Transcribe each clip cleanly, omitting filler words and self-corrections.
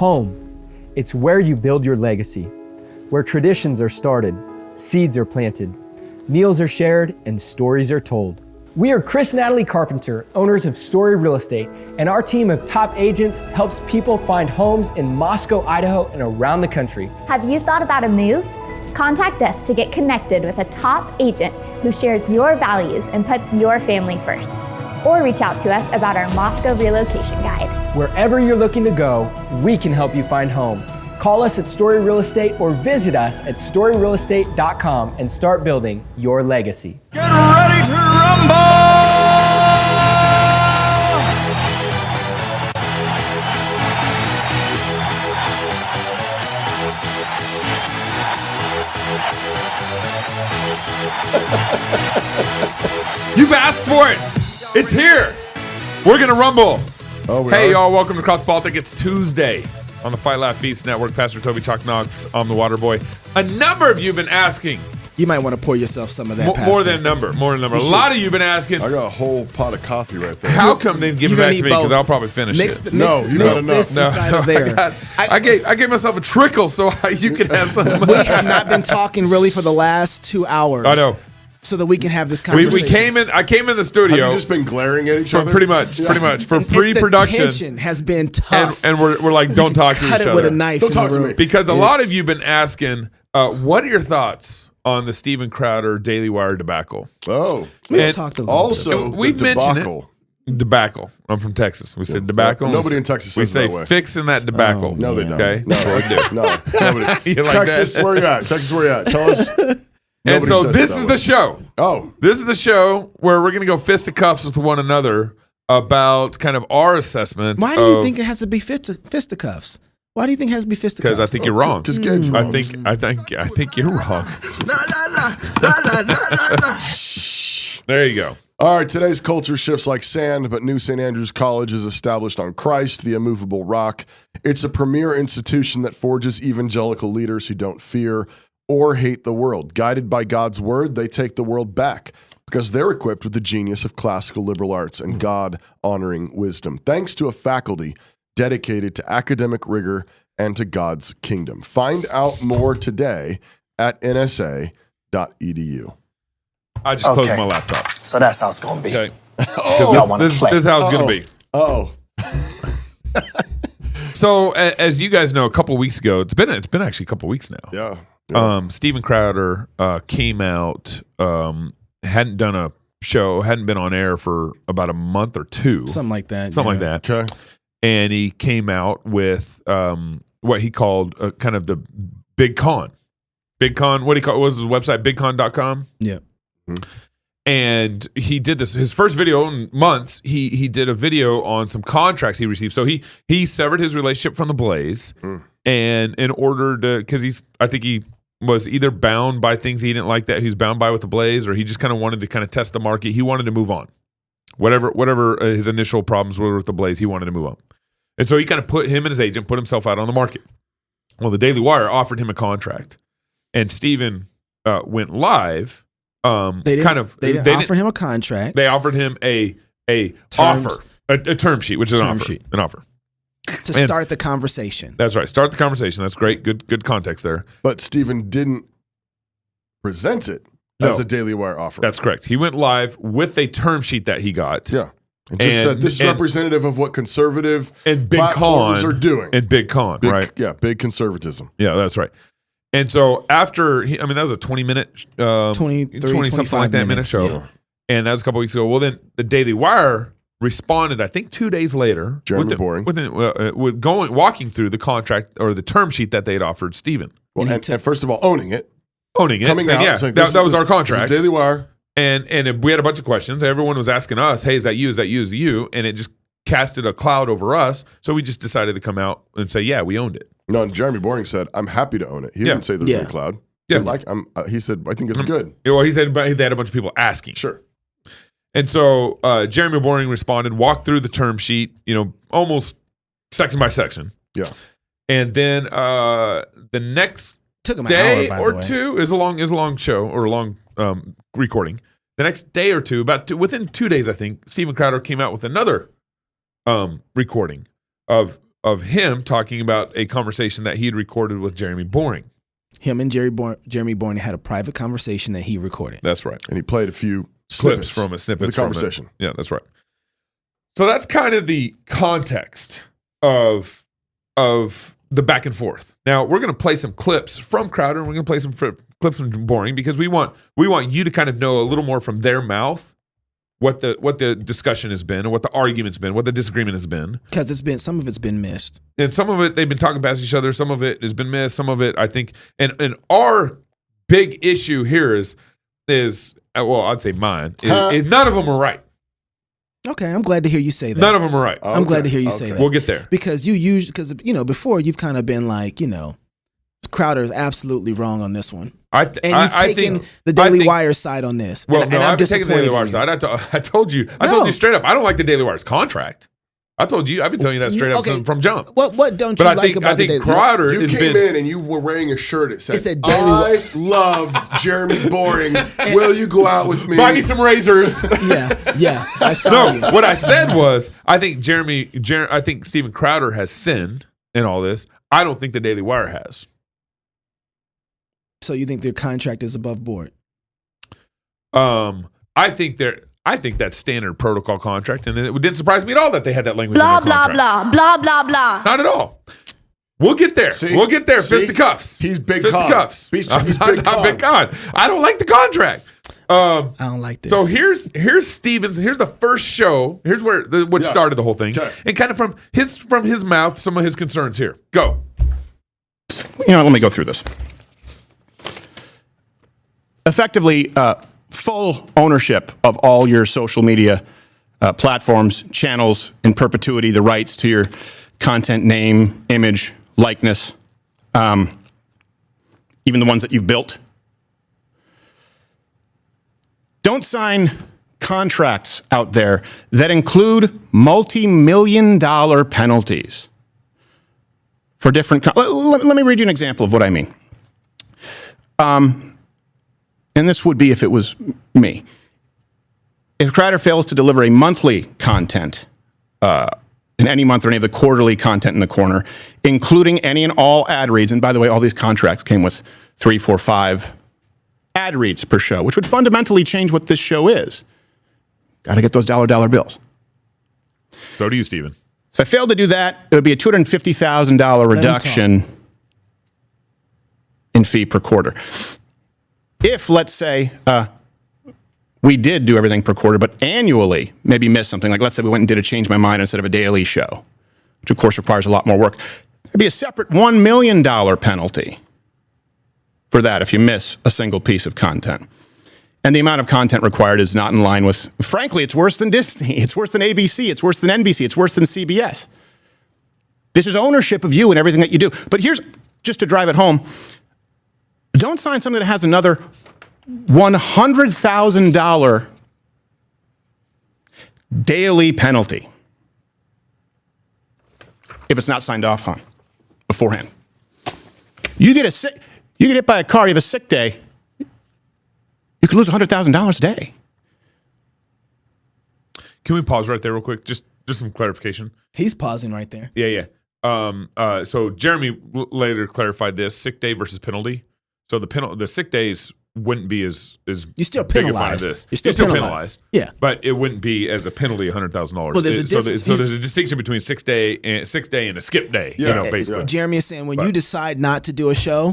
Home. It's where you build your legacy, where traditions are started, seeds are planted, meals are shared, and stories are told. We are Chris and Natalie Carpenter, owners of Story Real Estate, and our team of top agents helps people find homes in Moscow, Idaho, and around the country. Have you thought about a move? Contact us to get connected with a top agent who shares your values and puts your family first. Or reach out to us about our Moscow relocation guide. Wherever you're looking to go, we can help you find home. Call us at Story Real Estate or visit us at storyrealestate.com and start building your legacy. Get ready to rumble! You've asked for it. It's here. We're going to rumble. Hey, y'all. Welcome to CrossPolitic. It's Tuesday on the Fight Laugh Feast Network. Pastor Toby Chalk Knox. I'm the Water Boy. A number of you have been asking. You might want to pour yourself some of that, Pastor. More than a number. A lot of you have been asking. I got a whole pot of coffee right there. How come they didn't give it back to me? Because I'll probably finish it. You got enough. I gave myself a trickle so you could have some. We have not been talking really for the last 2 hours. I know. So that we can have this conversation. I came in the studio. Have you just been glaring at each other? Pretty much. For pre-production. The tension has been tough. And we're like, don't talk to each other. Cut it with a knife. Don't talk to me. Because a lot of you have been asking, what are your thoughts on the Steven Crowder Daily Wire debacle? Oh. We've talked a little also, bit. We've mentioned it. Debacle. I'm from Texas. We said debacle. Nobody in Texas says that way. We say fixing that debacle. No, they don't. Okay? No, nobody. You like Texas, that? where you at? Texas, where you at? Tell us. And so this is the show. Oh. This is the show where we're going to go fisticuffs with one another about kind of our assessment. Why do you think it has to be fisticuffs? Why do you think it has to be fisticuffs? Because I think you're wrong. Because Gabe's wrong. I think you're wrong. There you go. All right, today's culture shifts like sand, but New St. Andrews College is established on Christ, the immovable rock. It's a premier institution that forges evangelical leaders who don't fear or hate the world. Guided by God's word, they take the world back because they're equipped with the genius of classical liberal arts and God-honoring wisdom, thanks to a faculty dedicated to academic rigor and to God's kingdom. Find out more today at nsa.edu. I just closed my laptop. So that's how it's going to be. Okay. This is how it's going to be. Oh. So, as you guys know, a couple weeks ago, it's been actually a couple weeks now. Yeah. Steven Crowder came out, hadn't done a show, hadn't been on air for about a month or two. Something like that. Okay. And he came out with what he called kind of the Big Con. Big Con, what was his website? BigCon.com? Yeah. Mm-hmm. And he did this, his first video in months, he did a video on some contracts he received. So he severed his relationship from the Blaze. And in order to, because I think he was either bound by things he didn't like that he was bound by with the Blaze, or he just kind of wanted to kind of test the market. He wanted to move on. Whatever his initial problems were with the Blaze, he wanted to move on. And so he kind of put himself out on the market. Well, the Daily Wire offered him a contract. And Steven went live. They didn't offer him a contract. They offered him a term sheet, which is an offer. To start the conversation. That's right. Start the conversation. That's great. Good context there. But Steven didn't present it as a Daily Wire offer. That's correct. He went live with a term sheet that he got. Yeah. And just said, this is representative of what conservative and big platforms are doing. And Big Con, right? Yeah, big conservatism. Yeah, that's right. And so after, that was a 20-minute, 20 something like that minute show. Yeah. And that was a couple weeks ago. Well, then the Daily Wire responded, I think 2 days later, walking through the contract or the term sheet that they had offered Steven. Well, and first of all, owning it. Coming out, saying, that was our contract. Daily Wire. And we had a bunch of questions. Everyone was asking us, hey, is that you? Is that you? Is it you? And it just casted a cloud over us. So we just decided to come out and say, yeah, we owned it. No, and Jeremy Boring said, I'm happy to own it. He didn't say there was a cloud. Yeah. He said, I think it's good. Yeah, well, he said they had a bunch of people asking. Sure. And so Jeremy Boring responded, walked through the term sheet, almost section by section. Yeah. And then the next day or two is a long show or a long recording. The next day or two, within 2 days, I think, Steven Crowder came out with another recording of him talking about a conversation that he had recorded with Jeremy Boring. Him and Jeremy Boring had a private conversation that he recorded. That's right. And he played a few Clips from it, snippets of the conversation. From it. Yeah, that's right. So that's kind of the context of the back and forth. Now we're going to play some clips from Crowder, and we're going to play some clips from Boring, because we want you to kind of know a little more from their mouth what the discussion has been, and what the argument's been, what the disagreement has been. Because some of it's been missed, and some of it they've been talking past each other. Some of it has been missed. Some of it, I think, and our big issue here is well, I'd say mine is none of them are right. Okay, I'm glad to hear you say that. None of them are right. I'm glad to hear you say that. We'll get there. Because before you've kind of been like, Crowder is absolutely wrong on this one. And you've taken the Daily Wire side on this. Well, and I've been taking the Daily Wire side. I told you straight up, I don't like the Daily Wire's contract. I've been telling you that straight up from jump. What don't you like about the Daily Wire? Crowder you came in and you were wearing a shirt that said, I love Jeremy Boring. Will you go out with me? Buy me some razors. Yeah. I saw you. What I said was, I think I think Steven Crowder has sinned in all this. I don't think the Daily Wire has. So you think their contract is above board? I think that's standard protocol contract, and it didn't surprise me at all that they had that language. Blah in their blah contract. blah blah blah blah. Not at all. We'll get there. We'll get there. Fisticuffs. He's big Fisticuffs. He's big con. I don't like the contract. I don't like this. So here's Steven's. Here's the first show. Here's what started the whole thing, and kind of from his mouth, some of his concerns here. Go. Let me go through this. Effectively, full ownership of all your social media platforms, channels, in perpetuity, the rights to your content, name, image, likeness, even the ones that you've built. Don't sign contracts out there that include multi-million-dollar penalties for different. Let me read you an example of what I mean. And this would be if it was me. If Crowder fails to deliver a monthly content in any month or any of the quarterly content in the corner, including any and all ad reads, and by the way, all these contracts came with 3, 4, 5 ad reads per show, which would fundamentally change what this show is. Got to get those dollar bills. So do you, Steven. If I failed to do that, it would be a $250,000 reduction in fee per quarter. If, let's say, we did do everything per quarter, but annually maybe missed something, like let's say we went and did a Change My Mind instead of a daily show, which of course requires a lot more work, there'd be a separate $1 million penalty for that if you miss a single piece of content. And the amount of content required is not in line with, frankly, it's worse than Disney, it's worse than ABC, it's worse than NBC, it's worse than CBS. This is ownership of you and everything that you do. But here's, just to drive it home, don't sign something that has another $100,000 daily penalty if it's not signed off on beforehand. You get hit by a car, you have a sick day, you could lose $100,000 a day. Can we pause right there real quick? Just some clarification. He's pausing right there. Yeah. So Jeremy later clarified this: sick day versus penalty. So the sick days wouldn't be as you're still penalized. You're still penalized. Yeah, but it wouldn't be as a penalty $100,000. Well, there's a difference. So there's a distinction between sick day and a skip day. Yeah, basically. Yeah. Jeremy is saying when you decide not to do a show,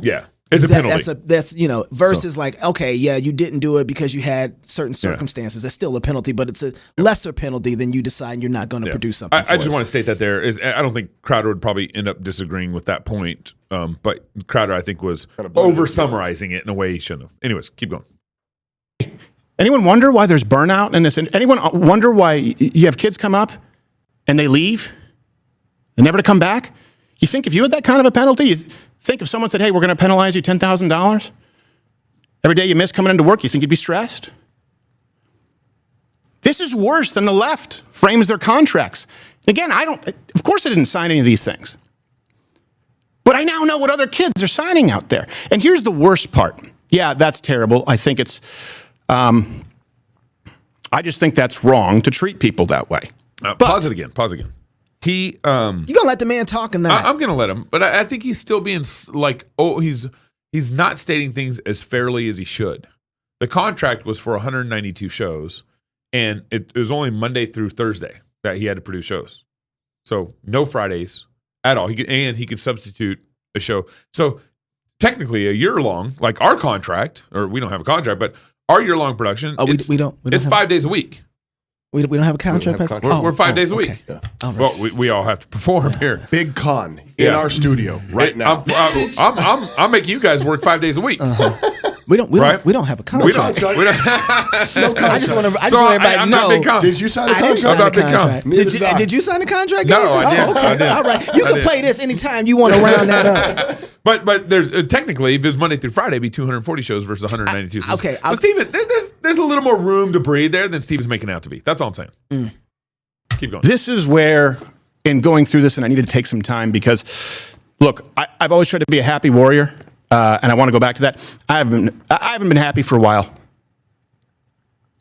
it's a penalty. That's versus like, okay, yeah, you didn't do it because you had certain circumstances. That's still a penalty, but it's a lesser penalty than you decide you're not going to produce something. I just want to state that I don't think Crowder would probably end up disagreeing with that point. But Crowder, I think, was over summarizing it in a way he shouldn't have. Anyways, keep going. Anyone wonder why there's burnout in this? Anyone wonder why you have kids come up and they leave and never to come back? You think if you had that kind of a penalty, you think if someone said, hey, we're going to penalize you $10,000 every day you miss coming into work, you think you'd be stressed? This is worse than the left frames their contracts. Again, of course I didn't sign any of these things. But I now know what other kids are signing out there. And here's the worst part. Yeah, that's terrible. I think it's, I just think that's wrong to treat people that way. Pause it again. He You gonna let the man talk or not? I'm gonna let him, but I think he's still being like, he's not stating things as fairly as he should. The contract was for 192 shows, and it was only Monday through Thursday that he had to produce shows. So no Fridays at all. He could substitute a show. So technically, a year long, like our contract, or we don't have a contract, but our year long production. We don't. It's 5 days a week. We don't have a contract. We're 5 days a week. Okay. Yeah. Right. Well, we all have to perform here. Big con in our studio right now. I'm making you guys work 5 days a week. We don't have a contract. No contract. I just want everybody to know. Did you sign the I didn't contract? sign the contract. Did you sign the contract? No, I didn't. Okay. I didn't. All right. You can play this anytime you want to round that up. But there's technically, if it was Monday through Friday, it'd be 240 shows versus 192. So Steven, there's a little more room to breathe there than Steven's making out to be. That's all I'm saying. Keep going. This is where, in going through this, and I needed to take some time because, look, I've always tried to be a happy warrior, and I want to go back to that. I haven't been happy for a while.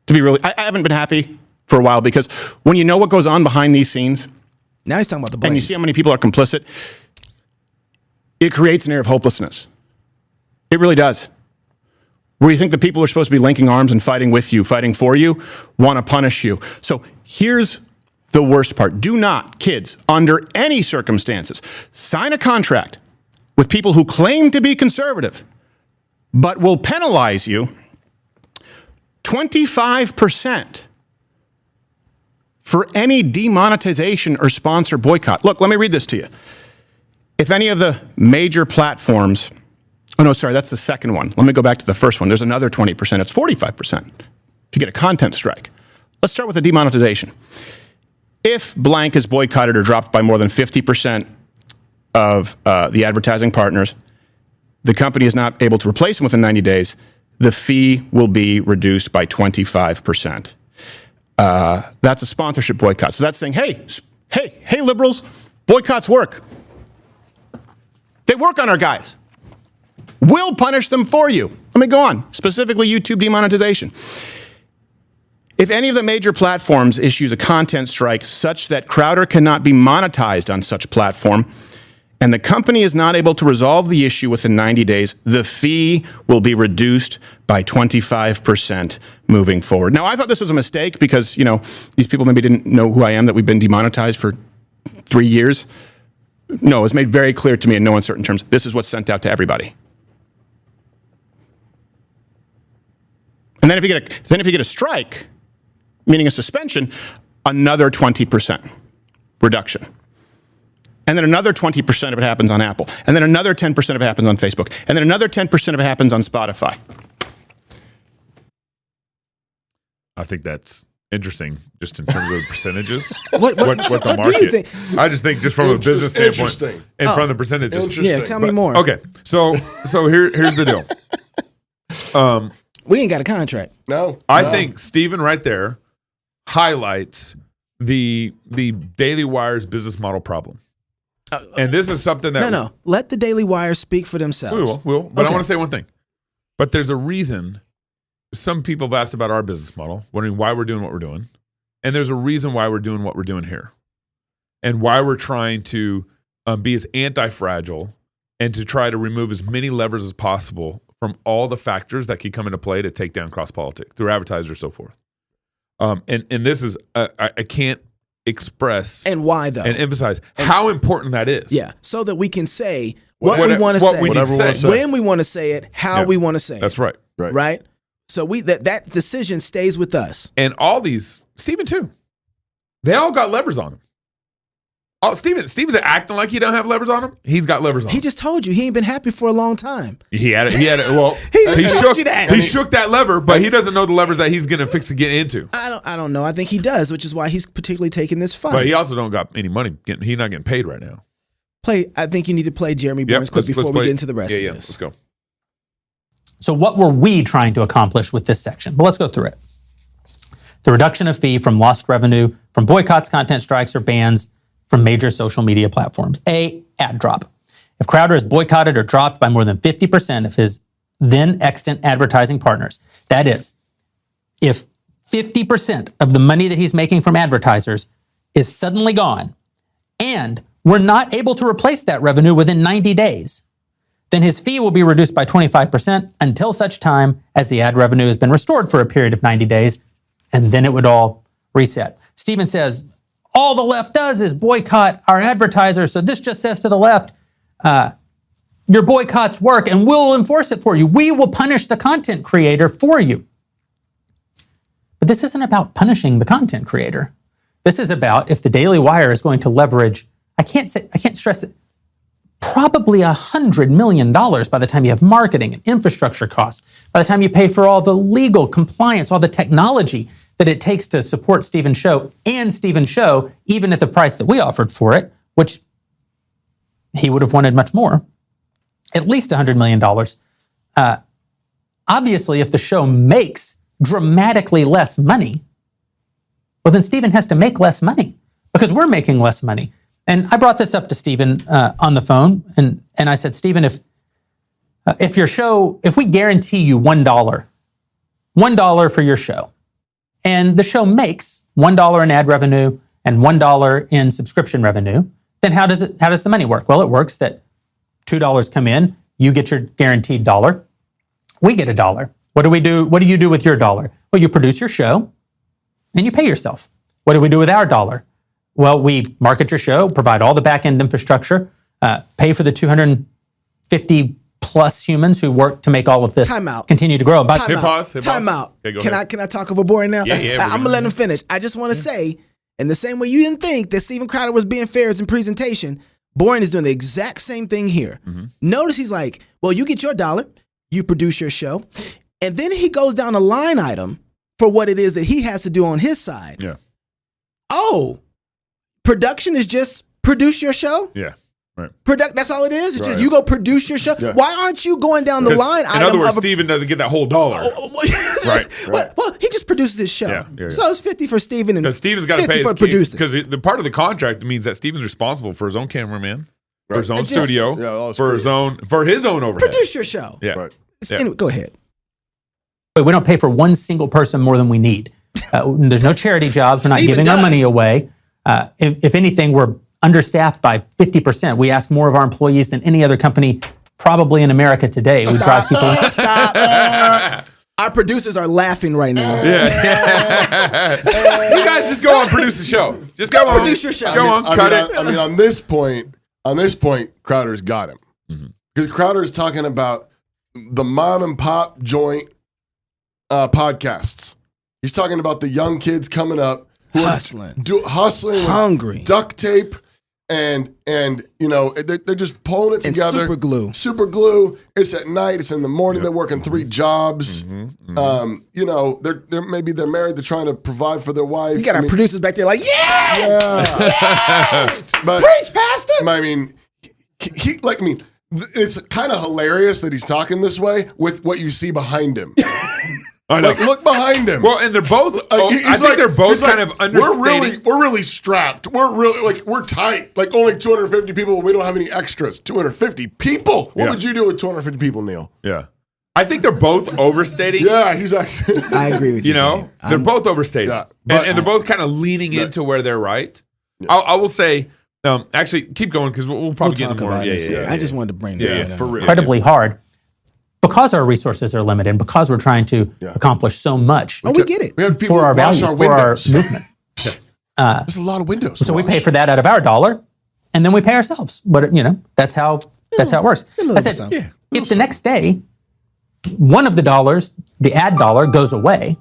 To be really, I haven't been happy for a while because when you know what goes on behind these scenes, now he's talking about the Blaze. And you see how many people are complicit, it creates an air of hopelessness. It really does. Where you think the people who are supposed to be linking arms and fighting with you, fighting for you, want to punish you. So here's the worst part. Do not, kids, under any circumstances, sign a contract with people who claim to be conservative, but will penalize you 25% for any demonetization or sponsor boycott. Look, let me read this to you. If any of the major platforms, oh no, sorry, that's the second one. Let me go back to the first one. There's another 20%. It's 45% if you get a content strike. Let's start with the demonetization. If blank is boycotted or dropped by more than 50% of the advertising partners, the company is not able to replace them within 90 days, the fee will be reduced by 25%. That's a sponsorship boycott. So that's saying, hey, liberals, boycotts work. They work on our guys. We'll punish them for you. Let me go on. Specifically, YouTube demonetization. If any of the major platforms issues a content strike such that Crowder cannot be monetized on such platform, and the company is not able to resolve the issue within 90 days, the fee will be reduced by 25% moving forward. Now, I thought this was a mistake because, these people maybe didn't know who I am, that we've been demonetized for 3 years. No, it was made very clear to me in no uncertain terms. This is what's sent out to everybody. And then if you get a strike, meaning a suspension, another 20% reduction. And then another 20% of it happens on Apple. And then another 10% of it happens on Facebook. And then another 10% of it happens on Spotify. I think that's interesting, just in terms of percentages. What the market? Do you think? I just think, just from a business standpoint, and from the percentages. Yeah, tell me more. Okay, so here's the deal. We ain't got a contract. No. I think Steven right there highlights the Daily Wire's business model problem. And this is something that... No. Let the Daily Wire speak for themselves. We will. But I want to say one thing. But there's a reason some people have asked about our business model, wondering why we're doing what we're doing. And there's a reason why we're doing what we're doing here. And why we're trying to be as anti-fragile and to try to remove as many levers as possible from all the factors that could come into play to take down CrossPolitic through advertisers, so forth. And this is, I can't express and why though, and emphasize how important that is. Yeah, so that we can say what we want to say, when we want to say it, how we want to say it. That's right. Right. So that decision stays with us. And all these, Steven too, they all got levers on them. Oh, Steven's acting like he don't have levers on him. He's got levers on him. He just told you he ain't been happy for a long time. He had it. Well, he shook that lever, but he doesn't know the levers that he's going to fix to get into. I don't know. I think he does, which is why he's particularly taking this fight. But he also don't got any money. He's not getting paid right now. I think you need to play Jeremy Burns clip before we get into the rest of this. Let's go. So what were we trying to accomplish with this section? Well, let's go through it. The reduction of fee from lost revenue from boycotts, content strikes, or bans from major social media platforms. A, ad drop. If Crowder is boycotted or dropped by more than 50% of his then extant advertising partners, that is, if 50% of the money that he's making from advertisers is suddenly gone, and we're not able to replace that revenue within 90 days, then his fee will be reduced by 25% until such time as the ad revenue has been restored for a period of 90 days, and then it would all reset. Stephen says, all the left does is boycott our advertisers, so this just says to the left, your boycotts work and we'll enforce it for you. We will punish the content creator for you. But this isn't about punishing the content creator. This is about if the Daily Wire is going to leverage, I can't stress it, probably $100 million by the time you have marketing and infrastructure costs, by the time you pay for all the legal compliance, all the technology that it takes to support Stephen's show and Stephen's show, even at the price that we offered for it, which he would have wanted much more, at least $100 million. Obviously, if the show makes dramatically less money, well, then Stephen has to make less money because we're making less money. And I brought this up to Stephen on the phone, and I said, Stephen, if your show, if we guarantee you $1 for your show, and the show makes $1 in ad revenue and $1 in subscription revenue, then how does the money work? Well, it works that $2 come in, you get your guaranteed $1, we get $1. What do we do? What do you do with your $1? Well, you produce your show and you pay yourself. What do we do with our $1? Well, we market your show, provide all the back-end infrastructure, pay for the 250 plus humans who work to make all of this continue to grow. Time out. Okay, Can I talk over boring now? Yeah. I'm gonna let him finish. I just want to say, in the same way you didn't think that Steven Crowder was being fair in presentation, Boring is doing the exact same thing here. Mm-hmm. Notice he's like, well, you get your $1, you produce your show, and then he goes down a line item for what it is that he has to do on his side. Yeah. Oh, production is just produce your show? Yeah. Right. That's all it is? It's just you go produce your show? Yeah. Why aren't you going down the line item? In other words, Steven doesn't get that whole $1. Right. Well, he just produces his show. Yeah. So it's 50 for Steven and 50 Steven's got to pay for producing. Because the part of the contract means that Steven's responsible for his own cameraman, for his own studio, for his own overhead. Produce your show. Yeah. Right. Anyway, go ahead. We don't pay for one single person more than we need. There's no charity jobs. We're not giving our money away. If anything, we're understaffed by 50%. We ask more of our employees than any other company probably in America today. We drive people. Stop. Our producers are laughing right now. Yeah. You guys just go on, produce the show. Just go on. Produce your show. Go on, cut it. I mean, on this point, Crowder's got him. Because Crowder's talking about the mom and pop joint podcasts. He's talking about the young kids coming up who hustling, hungry, duct tape, and you know they're just pulling it together. Super glue. It's at night. It's in the morning. They're working 3 jobs. You know, they're married. They're trying to provide for their wife. You got our producers back there like, yes. But, preach, pastor. I mean, it's kind of hilarious that he's talking this way with what you see behind him. I know. Like, look behind him. Well, and they're both. I think they're both kind of understating. We're really strapped. We're tight. Like only 250 people. We don't have any extras. 250 people. What would you do with 250 people, Neil? Yeah, I think they're both overstating. Yeah, he's actually. I agree with you. You know, they're both overstating, and they're both kind of leaning into where they're right. Yeah. I will say, actually, keep going because we'll probably get into more. I just wanted to bring that up. For real. Incredibly hard. Because our resources are limited, because we're trying to accomplish so much we get it. We have for our values, for our movement. There's a lot of windows. So we pay for that out of our $1, and then we pay ourselves. But that's how it works. I said, if the next day, one of the dollars, the ad $1, goes away,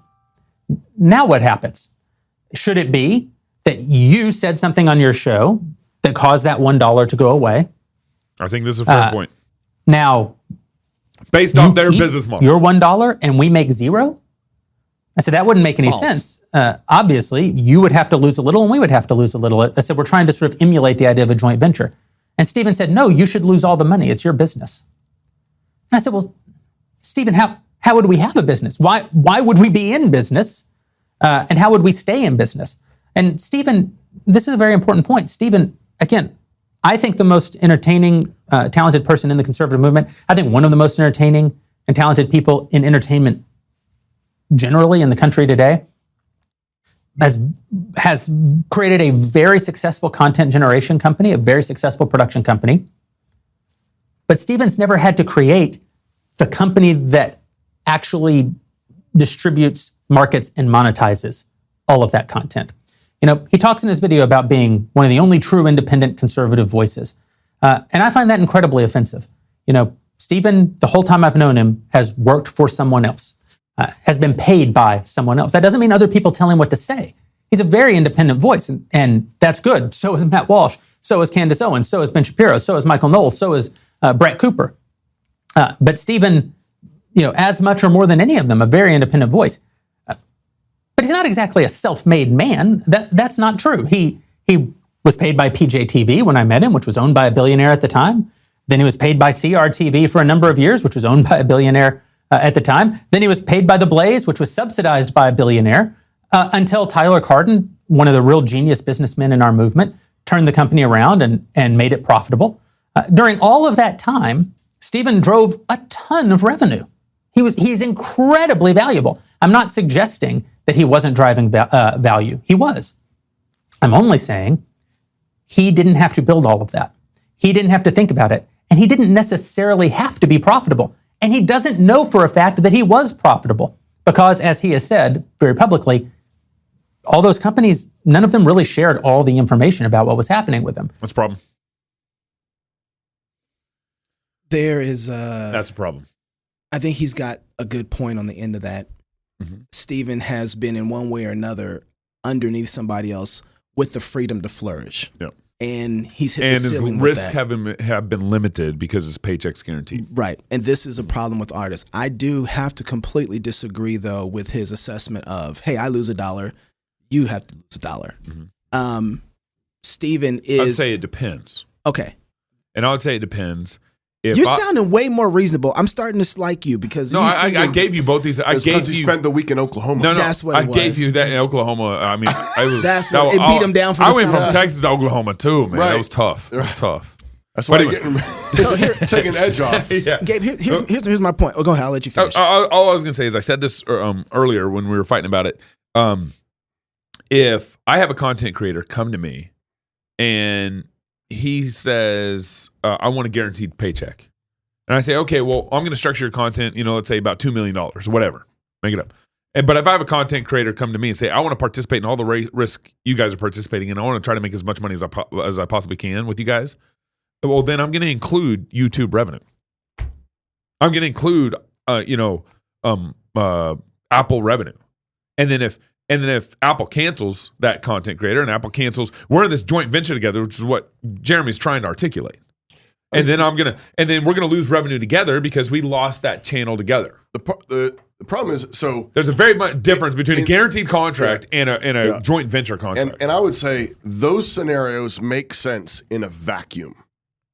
now what happens? Should it be that you said something on your show that caused that $1 to go away? I think this is a fair point. Now, based off their business model, your $1 and we make $0. I said that wouldn't make any sense. Obviously, you would have to lose a little, and we would have to lose a little. I said we're trying to sort of emulate the idea of a joint venture, and Stephen said, "No, you should lose all the money. It's your business." And I said, "Well, Stephen, how would we have a business? Why would we be in business, and how would we stay in business?" And Stephen, this is a very important point. Stephen, again, I think the most entertaining, talented person in the conservative movement. I think one of the most entertaining and talented people in entertainment generally in the country today. has created a very successful content generation company, a very successful production company. But Stephen's never had to create the company that actually distributes, markets, and monetizes all of that content. He talks in his video about being one of the only true independent conservative voices. And I find that incredibly offensive. Stephen, the whole time I've known him, has worked for someone else, has been paid by someone else. That doesn't mean other people tell him what to say. He's a very independent voice, and that's good. So is Matt Walsh. So is Candace Owens. So is Ben Shapiro. So is Michael Knowles. So is Brett Cooper. But Stephen, as much or more than any of them, a very independent voice. But he's not exactly a self-made man. That's not true. He was paid by PJTV when I met him, which was owned by a billionaire at the time. Then he was paid by CRTV for a number of years, which was owned by a billionaire at the time. Then he was paid by The Blaze, which was subsidized by a billionaire, until Tyler Cardon, one of the real genius businessmen in our movement, turned the company around and made it profitable. During all of that time, Stephen drove a ton of revenue. He's incredibly valuable. I'm not suggesting that he wasn't driving value. He was. I'm only saying he didn't have to build all of that. He didn't have to think about it. And he didn't necessarily have to be profitable. And he doesn't know for a fact that he was profitable because, as he has said very publicly, all those companies, none of them really shared all the information about what was happening with them. That's a problem. That's a problem. I think he's got a good point on the end of that. Mm-hmm. Stephen has been in one way or another underneath somebody else with the freedom to flourish. Yep. And he's hit the ceiling his risks have been limited because his paycheck's guaranteed. Right. And this is a problem with artists. I do have to completely disagree, though, with his assessment of, hey, I lose $1, you have to lose $1. Mm-hmm. Stephen is... I'd say it depends. Okay. And I would say it depends. You're sounding way more reasonable. I'm starting to dislike you because I gave you both these. Because you spent the week in Oklahoma. No, that's what it was. I gave you that in Oklahoma. I mean, it beat him down. I went from Texas to Oklahoma too, man. Right. That was tough. It was tough. That's why you're taking edge off. Yeah. Gabe, here's my point. Oh, go ahead. I'll let you finish. All I was gonna say is I said this earlier when we were fighting about it. If I have a content creator come to me and he says, I want a guaranteed paycheck. And I say, okay, well, I'm going to structure your content, let's say about $2 million or whatever. Make it up. But if I have a content creator come to me and say, I want to participate in all the risk you guys are participating in, I want to try to make as much money as I possibly can with you guys, well, then I'm going to include YouTube revenue. I'm going to include, Apple revenue. And then if Apple cancels that content creator and Apple cancels, we're in this joint venture together, which is what Jeremy's trying to articulate. And then we're gonna lose revenue together because we lost that channel together. The problem is, so there's a very much difference between a guaranteed contract and a joint venture contract. And I would say those scenarios make sense in a vacuum,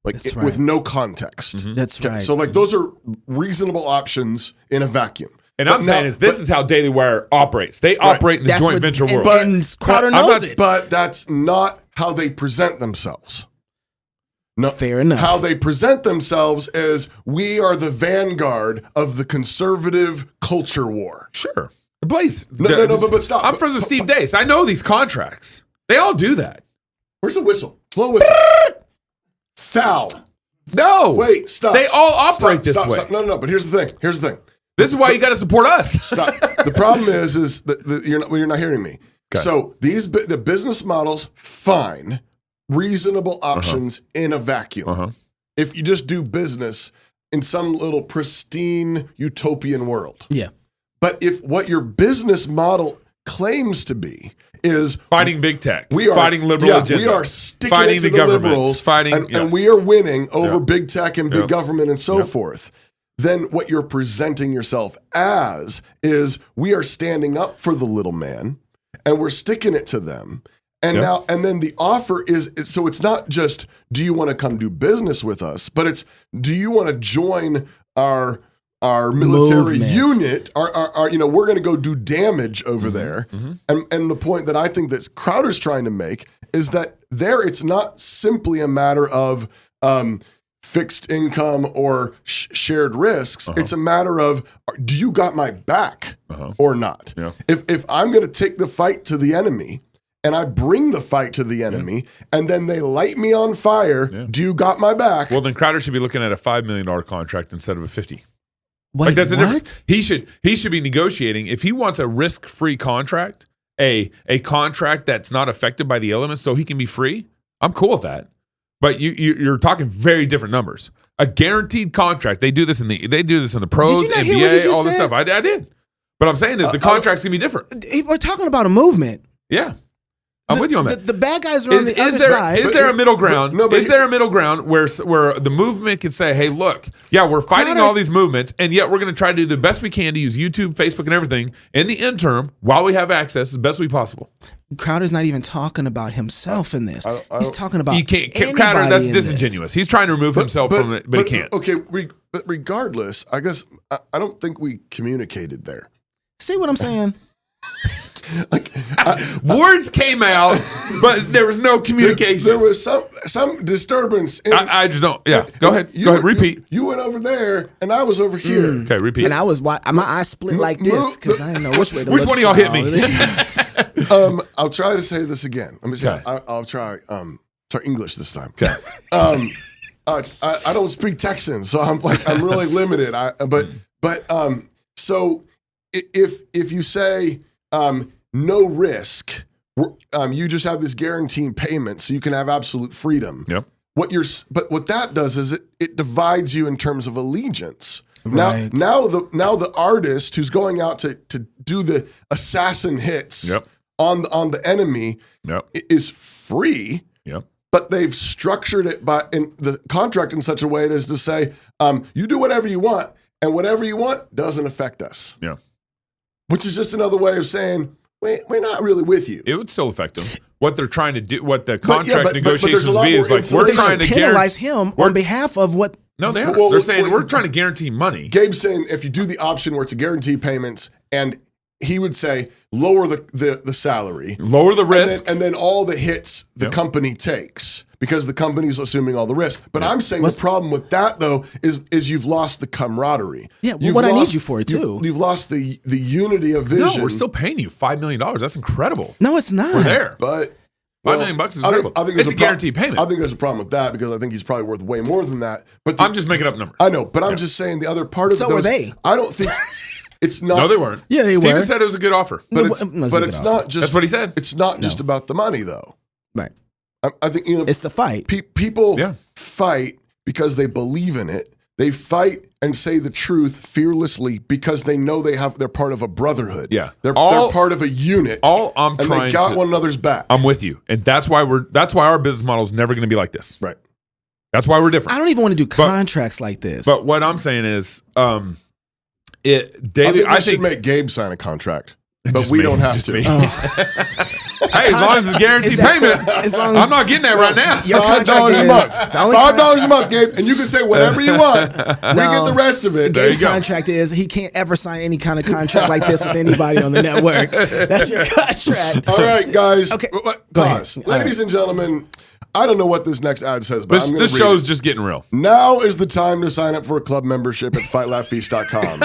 with no context. Mm-hmm. That's right. So those are reasonable options in a vacuum. And I'm saying this is how Daily Wire operates. They operate in the joint venture world. And Crowder knows it. But that's not how they present themselves. No, fair enough. How they present themselves is we are the vanguard of the conservative culture war. Sure. Blaze. No, but stop. I'm friends with Steve Dace. I know these contracts. They all do that. Where's the whistle? Blow a whistle. Foul. No. Wait, stop. They all operate this way. Stop. No, but here's the thing. This is why you got to support us. Stop. The problem is that you're not hearing me. Okay. So the business models, fine. Reasonable options in a vacuum. If you just do business in some little pristine utopian world. Yeah. But if what your business model claims to be is fighting big tech, fighting liberal agenda, we are sticking it to the liberals, and we are winning over big tech and big government and so forth. Then what you're presenting yourself as is we are standing up for the little man and we're sticking it to them. And then the offer is, so it's not just, do you want to come do business with us, but it's, do you want to join our military unit? Our we're going to go do damage over there. Mm-hmm. And the point that I think that Crowder's trying to make is that it's not simply a matter of fixed income or shared risks. It's a matter of, do you got my back or not? Yeah. If I'm going to take the fight to the enemy and I bring the fight to the enemy and then they light me on fire, do you got my back? Well, then Crowder should be looking at a $5 million contract instead of a 50. Wait, Like that's the what? difference. He should be negotiating if he wants a risk-free contract, a contract that's not affected by the elements, so he can be free. I'm cool with that. But you're talking very different numbers. A guaranteed contract. They do this in the pros, Did you not hear what he NBA, just all this said? stuff. I did. But I'm saying is the contract's gonna be different. We're talking about a movement. Yeah. I'm with you on that. The bad guys are on the other side. Is there a middle ground? but Is there a middle ground where the movement can say, "Hey, look, yeah, we're fighting all these movements, and yet we're going to try to do the best we can to use YouTube, Facebook, and everything in the interim while we have access as best we possible." Crowder's not even talking about himself in this. He's talking about You can't, anybody Crowder. That's in disingenuous. He's trying to remove himself from it, but he can't. Okay, but regardless, I guess I don't think we communicated there. This. See what I'm saying? Words came out, but there was no communication. There was some disturbance. I just don't. Yeah, go ahead. Go ahead. Repeat. You went over there, and I was over here. Okay, repeat. And I was my eyes split like this because I didn't know which way to Which look one at of y'all hit me? I'll try to say this again. Let me see. Okay. I'll try English this time. Okay. I don't speak Texan, so I'm really limited. So if you say no risk, you just have this guaranteed payment, so you can have absolute freedom. Yep. But what that does is it divides you in terms of allegiance. Right. Now the artist who's going out to do the assassin hits on the enemy is free. Yep. But they've structured it in the contract in such a way as to say, you do whatever you want, and whatever you want doesn't affect us. Yeah. Which is just another way of saying we're not really with you. It would still affect them. What they're trying to do, what the contract but negotiations there's a lot be is more like we're trying to penalize guarantee him on behalf of what. No, they are. Well, they're saying well, we're trying to guarantee money. Gabe's saying if you do the option where it's a guaranteed payments, and he would say lower the salary, Lower the risk. and then all the hits the company takes because the company's assuming all the risk. But I'm saying the problem with that though is you've lost the camaraderie. Yeah, well, You've what I need lost- you for too. You've lost the unity of vision. No, we're still paying you $5 million. That's incredible. No, it's not. We're there. But $5 million is incredible. I think it's there's a guaranteed payment. I think there's a problem with that because I think he's probably worth way more than that. But I'm just making up numbers. I know, but I'm just saying the other part of So those, were they. I don't think it's not. No, they weren't. Yeah, they Steven were. said it was a good offer. But No, it's, it was but a it's good not offer. just. That's what he said. It's not just about the money though. Right. I think It's the fight. people Yeah. fight because they believe in it. They fight and say the truth fearlessly because they know they're part of a brotherhood. Yeah. they're part of a unit. I'm and trying they got to- one another's back. I'm with you, and that's why our business model is never going to be like this. Right. That's why we're different. I don't even want to do contracts like this. But what I'm saying is, I think we should make Gabe sign a contract, but Just we me. don't have Just to. me. Hey, as long as it's guaranteed Is that- payment, as long as- I'm not getting that right now. Your $5 contract a is- month. the only $5 a month, Gabe, and you can say whatever you want. We get the rest of it. There you Gabe's go. contract is he can't ever sign any kind of contract like this with anybody on the network. That's your contract. All right, guys. Okay. Pause. ahead. All Ladies and gentlemen, I don't know what this next ad says, but I'm going to This read show's it. just getting real. Now is the time to sign up for a club membership at fightlaughfeast.com.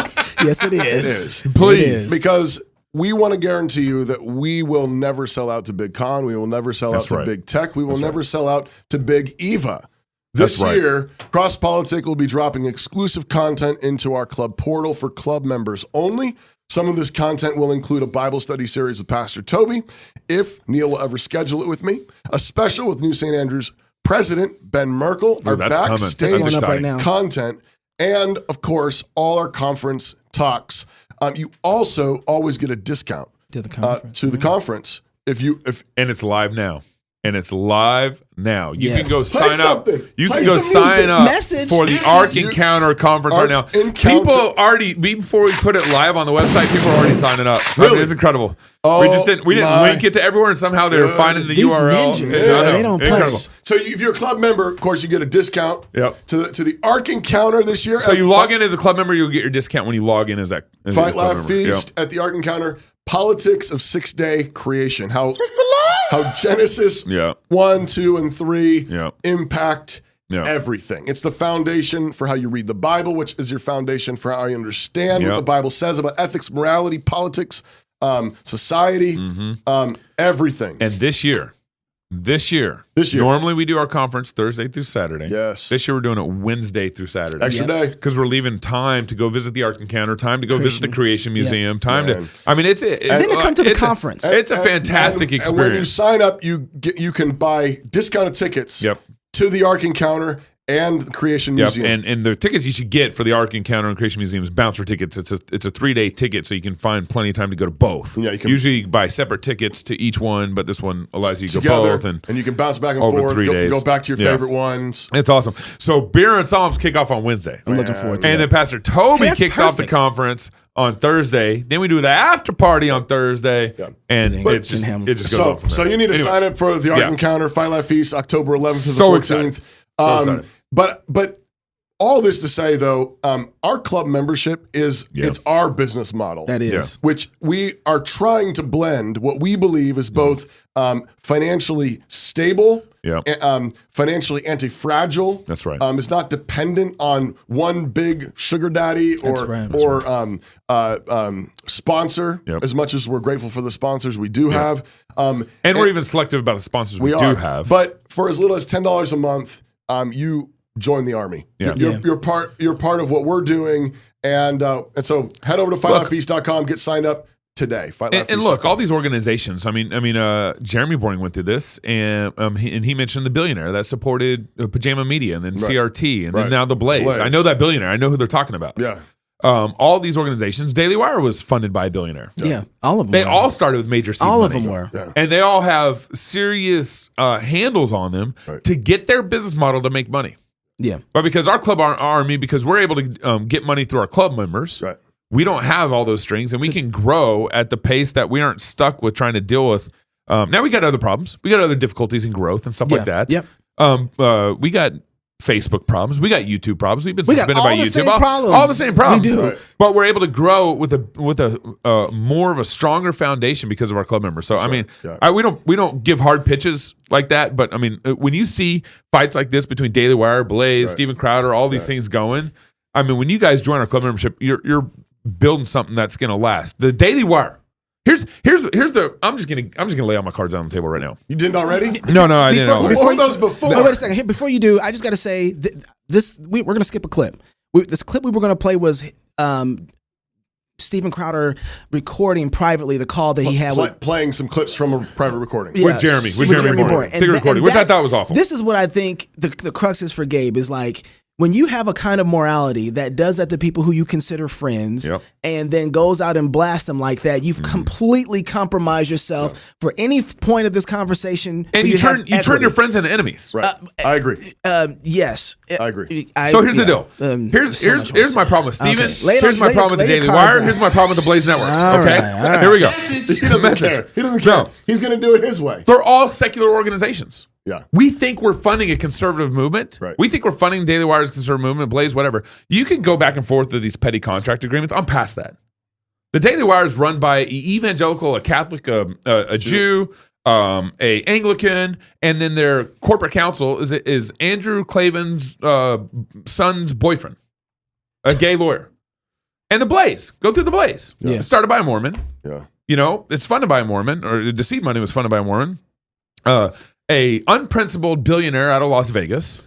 Yes, it is. It is. Please. It is. Because we want to guarantee you that we will never sell out to Big Con. We will never sell That's out to right. Big Tech. We will never sell out to Big Eva. This That's right. year, CrossPolitic will be dropping exclusive content into our club portal for club members only. Some of this content will include a Bible study series with Pastor Toby, if Neil will ever schedule it with me, a special with New St. Andrews President Ben Merkel, our that's coming. backstage That's going up right exciting. now. content, and of course, all our conference talks. You also always get a discount To the conference. to the conference if And it's live now. You Yes. can go Play sign up. something. You Play can go some sign music. up Message. for the Message. Ark Encounter conference right now. Ark Encounter. People already before we put it live on the website, people are already signing up. I mean, Really? it's incredible. Oh, we didn't my link it to everywhere, and somehow they're finding the These URL. ninjas, Yeah, man, I know. they don't play. Incredible. So if you're a club member, of course, you get a discount. Yep. To the Ark Encounter this year. So you log in as a club member, you'll get your discount when you log in as a Fight club Laugh member. Feast at the Ark Encounter. Politics of 6-day creation. How Genesis Yeah. 1, 2, and 3 Yeah. impact Yeah. Everything. It's the foundation for how you read the Bible, which is your foundation for how you understand what the Bible says about ethics, morality, politics, society, everything. And this year, normally we do our conference Thursday through Saturday. Yes. This year we're doing it Wednesday through Saturday. Extra day. Because we're leaving time to go visit the Ark Encounter, time to go visit the Creation Museum, time to. I mean, it's it. And then to come to the conference. It's a fantastic experience. And when you sign up, you can buy discounted tickets to the Ark Encounter and the Creation Museum. And the tickets you should get for the Ark Encounter and Creation Museum is bouncer tickets. It's a 3-day ticket, so you can find plenty of time to go to both. Yeah, you can usually buy separate tickets to each one, but this one allows you to go both. And you can bounce back and over forth, 3 days. go back to your favorite ones. It's awesome. So Beer and Psalms kick off on Wednesday. I'm looking forward to and that. then Pastor Toby That's kicks off the perfect. conference on Thursday. Then we do the after party on Thursday. And it just goes on from there. So you need to sign up for the Ark Encounter Fight Life Feast, October 11th to the 14th. Excited. But all this to say, though, our club membership it's our business model. That is. Which we are trying to blend what we believe is both financially stable, financially anti-fragile. That's right. It's not dependent on one big sugar daddy or sponsor, as much as we're grateful for the sponsors we do have. And we're even selective about the sponsors we do have. But for as little as $10 a month, you join the army. You're part of what we're doing, and so head over to fightlifefeast.com, get signed up today. And look, all these organizations. I mean, Jeremy Boring went through this, and he mentioned the billionaire that supported Pajama Media, and then CRT, and then now the Blaze. I know that billionaire. I know who they're talking about. Yeah. All these organizations, Daily Wire was funded by a billionaire. Yeah, all of them. They all started with major seed all money. of them were, and they all have serious handles on them to get their business model to make money. Yeah, but because our club army, because we're able to get money through our club members, we don't have all those strings, and we can grow at the pace that we aren't stuck with trying to deal with. Now we got other problems, we got other difficulties in growth and stuff like that. Yep. We got Facebook problems, we got YouTube problems. We've been suspended by YouTube. All the same problems. We do. But we're able to grow with a more of a stronger foundation because of our club members. So I mean, we don't give hard pitches like that. But I mean, when you see fights like this between Daily Wire, Blaze, Steven Crowder, all these things going, I mean, when you guys join our club membership, you're building something that's going to last. The Daily Wire. Here's the. I'm just gonna lay all my cards on the table right now. You didn't already? No, I didn't already. Before those before. Wait a second. Before you do, I just got to say we're going to skip a clip. This clip we were going to play was Steven Crowder recording privately the call that he had playing some clips from a private recording with Jeremy Boring. Secret recording, which I thought was awful. This is what I think the crux is for Gabe is like, when you have a kind of morality that does that to people who you consider friends and then goes out and blasts them like that, you've completely compromised yourself for any point of this conversation. And you turn your friends into enemies. Right. I agree. Yes. I agree. So here's the deal. Here's my problem with Steven. Okay. Here's my problem with the Daily Wire. Here's my problem with the Blaze Network. All okay? right. Here we go. He doesn't care. He doesn't care. No. He's going to do it his way. They're all secular organizations. Yeah. We think we're funding a conservative movement. Right. We think we're funding Daily Wire's conservative movement, Blaze, whatever. You can go back and forth with these petty contract agreements. I'm past that. The Daily Wire is run by an evangelical, a Catholic, a Jew, a Anglican, and then their corporate counsel is Andrew Clavin's son's boyfriend, a gay lawyer. And the Blaze, go through the Blaze. Yeah. It's started by a Mormon. Yeah. You know, it's funded by a Mormon, or the seed money was funded by a Mormon. A unprincipled billionaire out of Las Vegas.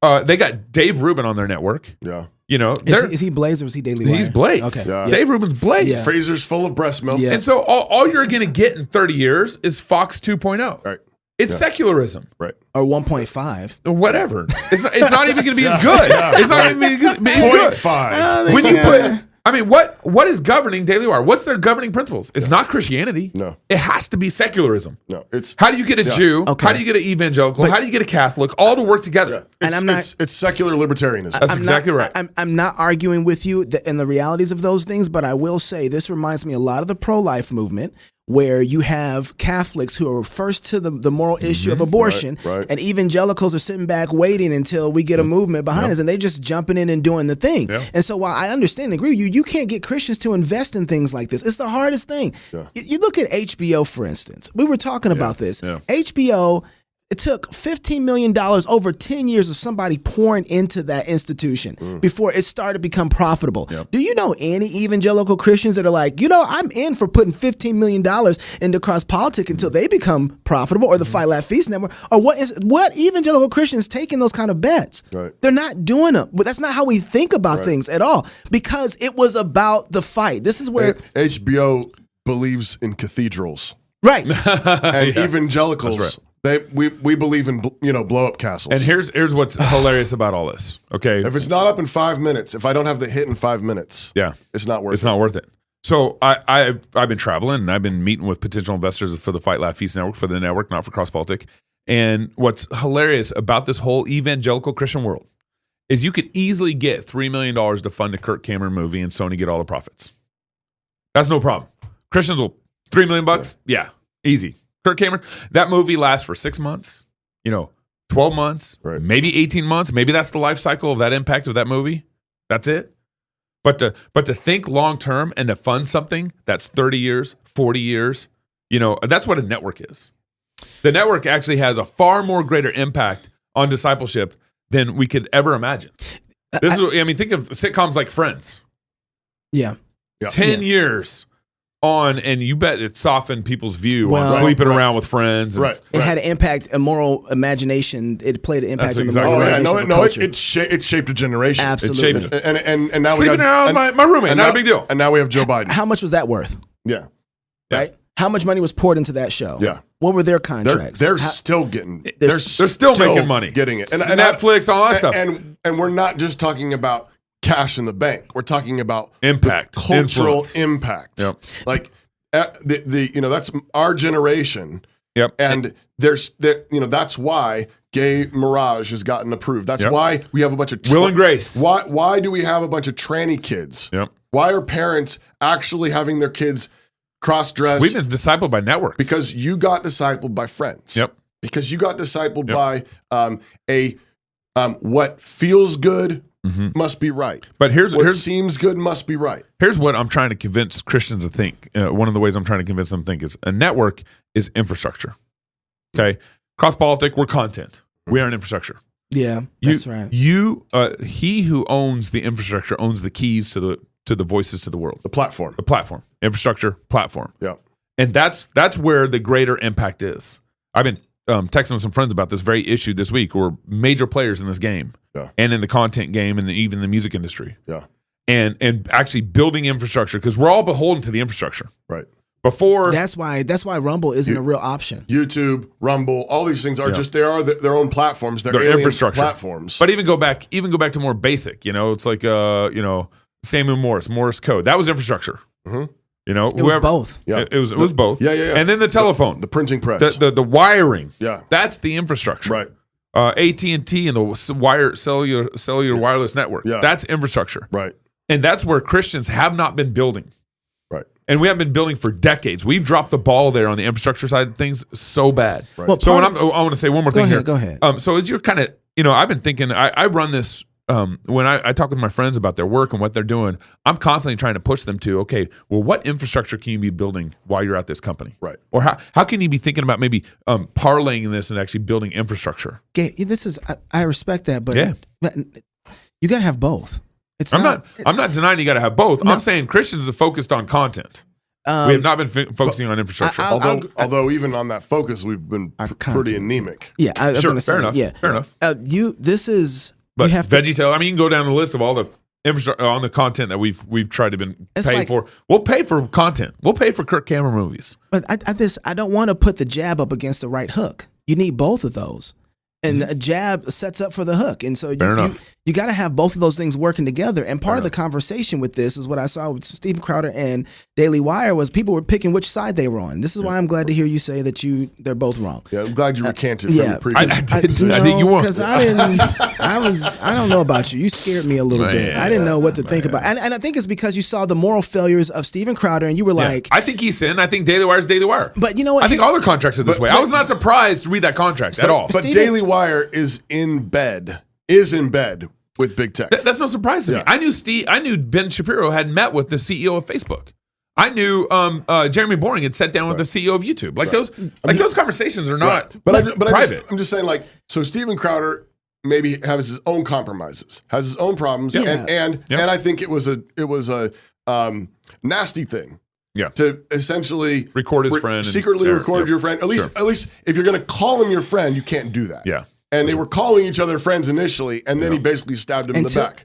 They got Dave Rubin on their network. Yeah. You know, is he Blaze or is he Daily Wire? He's Blaze. Okay. Yeah. Dave Rubin's Blaze. Yeah. Freezer's full of breast milk. Yeah. And so all you're going to get in 30 years is Fox 2.0. Right. It's secularism. Right. Or 1.5. Or whatever. It's not even going to be as good. It's not even going to be as good. 0.5. When you put... I mean, what is governing Daily Wire? What's their governing principles? It's not Christianity. No. It has to be secularism. No. It's how do you get a Jew? Okay. How do you get an evangelical? How do you get a Catholic? All to work together. It's secular libertarianism. That's exactly right. I'm not arguing with you in the realities of those things, but I will say this reminds me a lot of the pro-life movement, where you have Catholics who are first to the moral issue of abortion, Right. and evangelicals are sitting back waiting until we get a movement behind us, and they're just jumping in and doing the thing. Yep. And so while I understand and agree with you, you can't get Christians to invest in things like this. It's the hardest thing. Yeah. You look at HBO, for instance. We were talking about this. Yeah. HBO It took $15 million over 10 years of somebody pouring into that institution before it started to become profitable. Yep. Do you know any evangelical Christians that are like, I'm in for putting $15 million into CrossPolitic until they become profitable, or the Fight Laugh Feast Network? Or what evangelical Christians taking those kind of bets? Right. They're not doing them. But that's not how we think about things at all, because it was about the fight. This is where HBO believes in cathedrals. Right. And evangelicals, That's right. we believe in blow up castles. And here's what's hilarious about all this. Okay, if it's not up in 5 minutes, if I don't have the hit in 5 minutes, it's not worth it. It's not worth it. So I've been traveling and I've been meeting with potential investors for the Fight Laugh Feast Network, for the network, not for CrossPolitic. And what's hilarious about this whole evangelical Christian world is you could easily get $3 million to fund a Kirk Cameron movie and Sony get all the profits. That's no problem. Christians will $3 million. Yeah, easy. Kirk Cameron, that movie lasts for 6 months, 12 months, maybe 18 months. Maybe that's the life cycle of that impact of that movie. That's it. But to think long term and to fund something that's 30 years, 40 years, that's what a network is. The network actually has a far more greater impact on discipleship than we could ever imagine. Think of sitcoms like Friends. Yeah. 10 years on, and you bet it softened people's view on sleeping around with friends. And, It had an impact, a moral imagination. It played an impact on the exactly moral right. imagination of the culture. It shaped a generation. Absolutely. It shaped And now sleeping we got around with my roommate, not a big deal. And now we have Joe Biden. How much was that worth? Yeah. Right? How much money was poured into that show? Yeah. What were their contracts? They're still getting. They're still making money, getting it, and Netflix, all that stuff. And we're not just talking about cash in the bank. We're talking about impact, cultural influence. impact. Yep. Like that's our generation. Yep. And that's why Gay Mirage has gotten approved. That's why we have a bunch of Will and Grace. Why do we have a bunch of tranny kids? Yep. Why are parents actually having their kids cross-dress? We've been discipled by networks. Because you got discipled by friends. Yep. Because you got discipled by what feels good must be right. But here's what seems good must be right. Here's what I'm trying to convince Christians to think. One of the ways I'm trying to convince them to think is a network is infrastructure. Okay, CrossPolitic, we're content. We are an infrastructure. Yeah, that's right. He who owns the infrastructure owns the keys to the voices to the world. The platform, infrastructure, platform. Yeah, and that's where the greater impact is. I've been texting with some friends about this very issue this week. We're major players in this game, and in the content game, and even the music industry. Yeah, and actually building infrastructure, because we're all beholden to the infrastructure. Right. Before that's why Rumble isn't a real option. YouTube, Rumble, all these things are just their own platforms. They're infrastructure platforms. But even go back to more basic. It's like Samuel Morse code. That was infrastructure. Mm-hmm. It was both. Yeah, it was both. Yeah. And then the telephone, the printing press, the wiring. Yeah, that's the infrastructure. Right. AT&T and the cellular wireless network. Yeah, that's infrastructure. Right. And that's where Christians have not been building. Right. And we haven't been building for decades. We've dropped the ball there on the infrastructure side of things so bad. Right. Well, so I want to say one more thing here. Go ahead. So as you're kind of, I've been thinking, I run this, when I talk with my friends about their work and what they're doing, I'm constantly trying to push them to, okay, well, what infrastructure can you be building while you're at this company? Right. Or how can you be thinking about maybe parlaying this and actually building infrastructure? I respect that, but you got to have both. I'm not denying you got to have both. No. I'm saying Christians are focused on content. We have not been focusing on infrastructure. Although even on that focus, we've been pretty anemic. Yeah, I was sure, going to say. Fair enough. But you have VeggieTale. You can go down the list of all the infrastructure on the content that we've tried to been paying for. We'll pay for content. We'll pay for Kirk Cameron movies. But I don't want to put the jab up against the right hook. You need both of those. And a jab sets up for the hook. And so you got to have both of those things working together. And part of the conversation with this is what I saw with Steven Crowder and Daily Wire was people were picking which side they were on. This is why I'm glad to hear you say that they're both wrong. Yeah, I'm glad you recanted from the previous. I think you won. Because I don't know about you. You scared me a little bit. I didn't know what to think about. And I think it's because you saw the moral failures of Steven Crowder and you were like. I think he's sin. I think Daily Wire is Daily Wire. But you know what? I think all their contracts are this way. I was not surprised to read that contract at all. But Daily Wire is in bed with big tech. That's no surprise to me. I knew Ben Shapiro had met with the CEO of Facebook. I knew Jeremy Boring had sat down with the CEO of YouTube. Like those conversations are not private. I'm just saying, like, so Steven Crowder maybe has his own compromises, has his own problems, and I think it was a nasty thing. Yeah. To essentially record his friend, secretly record your friend. At least if you're going to call him your friend, you can't do that. Yeah. And they were calling each other friends initially, and then he basically stabbed him in the back.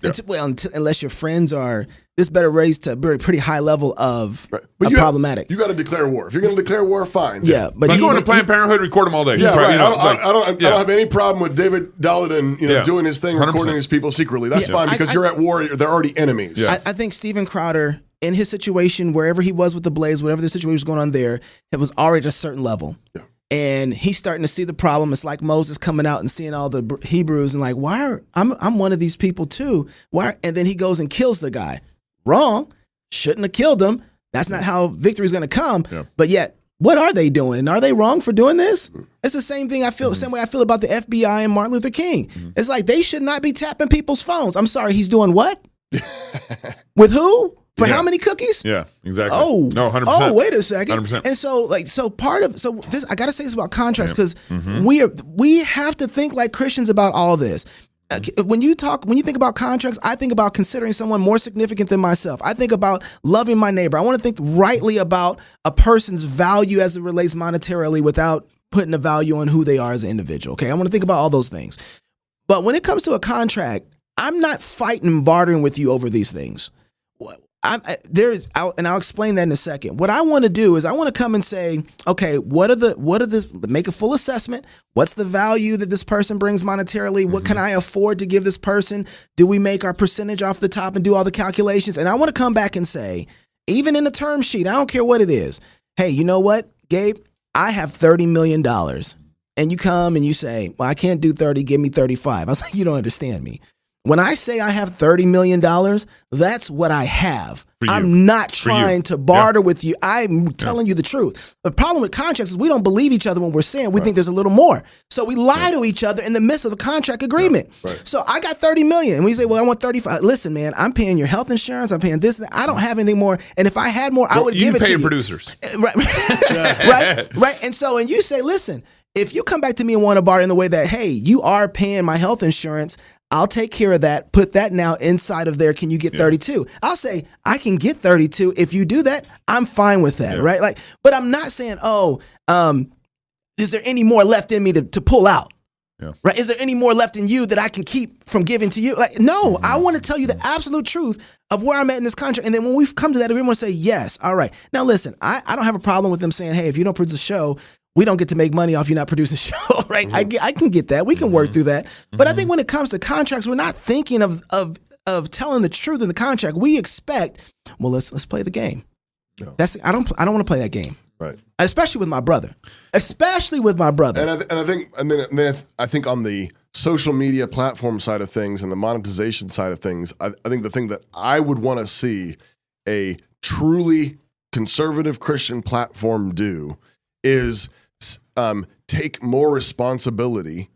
Unless your friends are, this better raised to a pretty high level of problematic. You got to declare war. If you're going to declare war, fine. Yeah, but you go into Planned Parenthood, record them all day. Yeah, right. I don't have any problem with David Daleiden, doing his thing, 100%. Recording his people secretly. That's fine because you're at war. They're already enemies. Yeah. I think Steven Crowder, in his situation, wherever he was with the Blaze, whatever the situation was going on there, it was already at a certain level. Yeah. And he's starting to see the problem. It's like Moses coming out and seeing all the Hebrews and like, I'm one of these people too. And then he goes and kills the guy. Wrong. Shouldn't have killed him. That's not how victory is going to come. Yeah. But yet, what are they doing? And are they wrong for doing this? It's the same thing same way I feel about the FBI and Martin Luther King. It's like they should not be tapping people's phones. I'm sorry, he's doing what? With who? For how many cookies? Yeah, exactly. Oh, no, 100%. Oh, wait a second. 100%. And so this, I got to say this about contracts because we have to think like Christians about all this. When you think about contracts, I think about considering someone more significant than myself. I think about loving my neighbor. I want to think rightly about a person's value as it relates monetarily without putting a value on who they are as an individual. Okay, I want to think about all those things. But when it comes to a contract, I'm not fighting and bartering with you over these things. I'll explain that in a second. What I want to do is I want to come and say, okay, make a full assessment. What's the value that this person brings monetarily? What can I afford to give this person? Do we make our percentage off the top and do all the calculations? And I want to come back and say, even in the term sheet, I don't care what it is. Hey, you know what, Gabe? I have $30 million. And you come and you say, well, I can't do 30, give me 35. I was like, you don't understand me. When I say I have $30 million, that's what I have. I'm not trying to barter with you. I'm telling you the truth. The problem with contracts is we don't believe each other when we're saying we think there's a little more. So we lie to each other in the midst of the contract agreement. So I got $30 million. And we say, well, I want 35. Listen, man, I'm paying your health insurance. I'm paying this. I don't have anything more. And if I had more, I would give it to you. You pay producers. Right. And so, and you say, listen, if you come back to me and want to barter in the way that, hey, you are paying my health insurance, I'll take care of that. Put that now inside of there. Can you get 32? I'll say, I can get 32. If you do that, I'm fine with that, right? Like, but I'm not saying, is there any more left in me to pull out? Yeah. Right? Is there any more left in you that I can keep from giving to you? Like, no, I want to tell you the absolute truth of where I'm at in this contract. And then when we've come to that agreement, we'll say, yes, all right. Now, listen, I don't have a problem with them saying, hey, if you don't produce a show, we don't get to make money off you not producing a show, right? I can get that. We can work through that. But I think when it comes to contracts, we're not thinking of telling the truth in the contract. We expect, well, let's play the game. No. I don't want to play that game. Right. Especially with my brother. And I think on the social media platform side of things and the monetization side of things, I think the thing that I would want to see a truly conservative Christian platform do is take more responsibility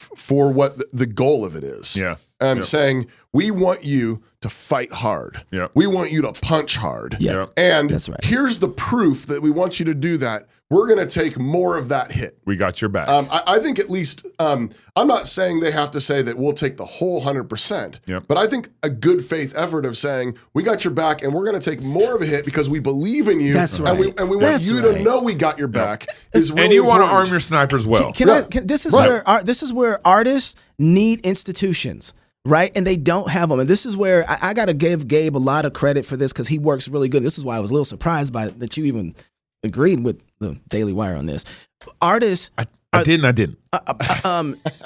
for what the goal of it is. Yeah. Saying, we want you to fight hard. Yeah. We want you to punch hard. Yeah. And that's right. Here's the proof that we want you to do that. We're going to take more of that hit. We got your back. I think at least, I'm not saying they have to say that we'll take the whole 100%, but I think a good faith effort of saying, we got your back and we're going to take more of a hit because we believe in you. That's right. And we want you to know we got your back. Is really and you important. want to arm your snipers well. This is where artists need institutions. Right? And they don't have them. And this is where I got to give Gabe a lot of credit for this because he works really good. This is why I was a little surprised by that you even agreed with the Daily Wire on this. Artists... I didn't.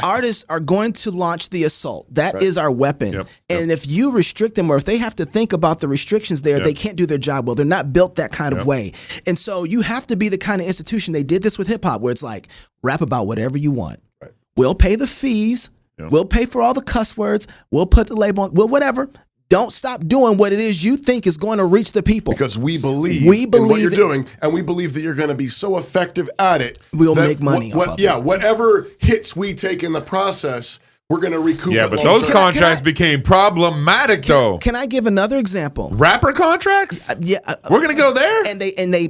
Artists are going to launch the assault. That is our weapon. And if you restrict them or if they have to think about the restrictions there, they can't do their job well. They're not built that kind of way. And so you have to be the kind of institution. They did this with hip hop where it's like, rap about whatever you want. Right. We'll pay the fees. We'll pay for all the cuss words. We'll put the label on. Well, whatever. Don't stop doing what it is you think is going to reach the people. Because we believe in what you're doing, and we believe that you're going to be so effective at it. We'll make money off of it. Whatever hits we take in the process, we're going to recoup. Yeah, but those contracts became problematic, though. Can I give another example? Rapper contracts? Yeah, we're going to go there.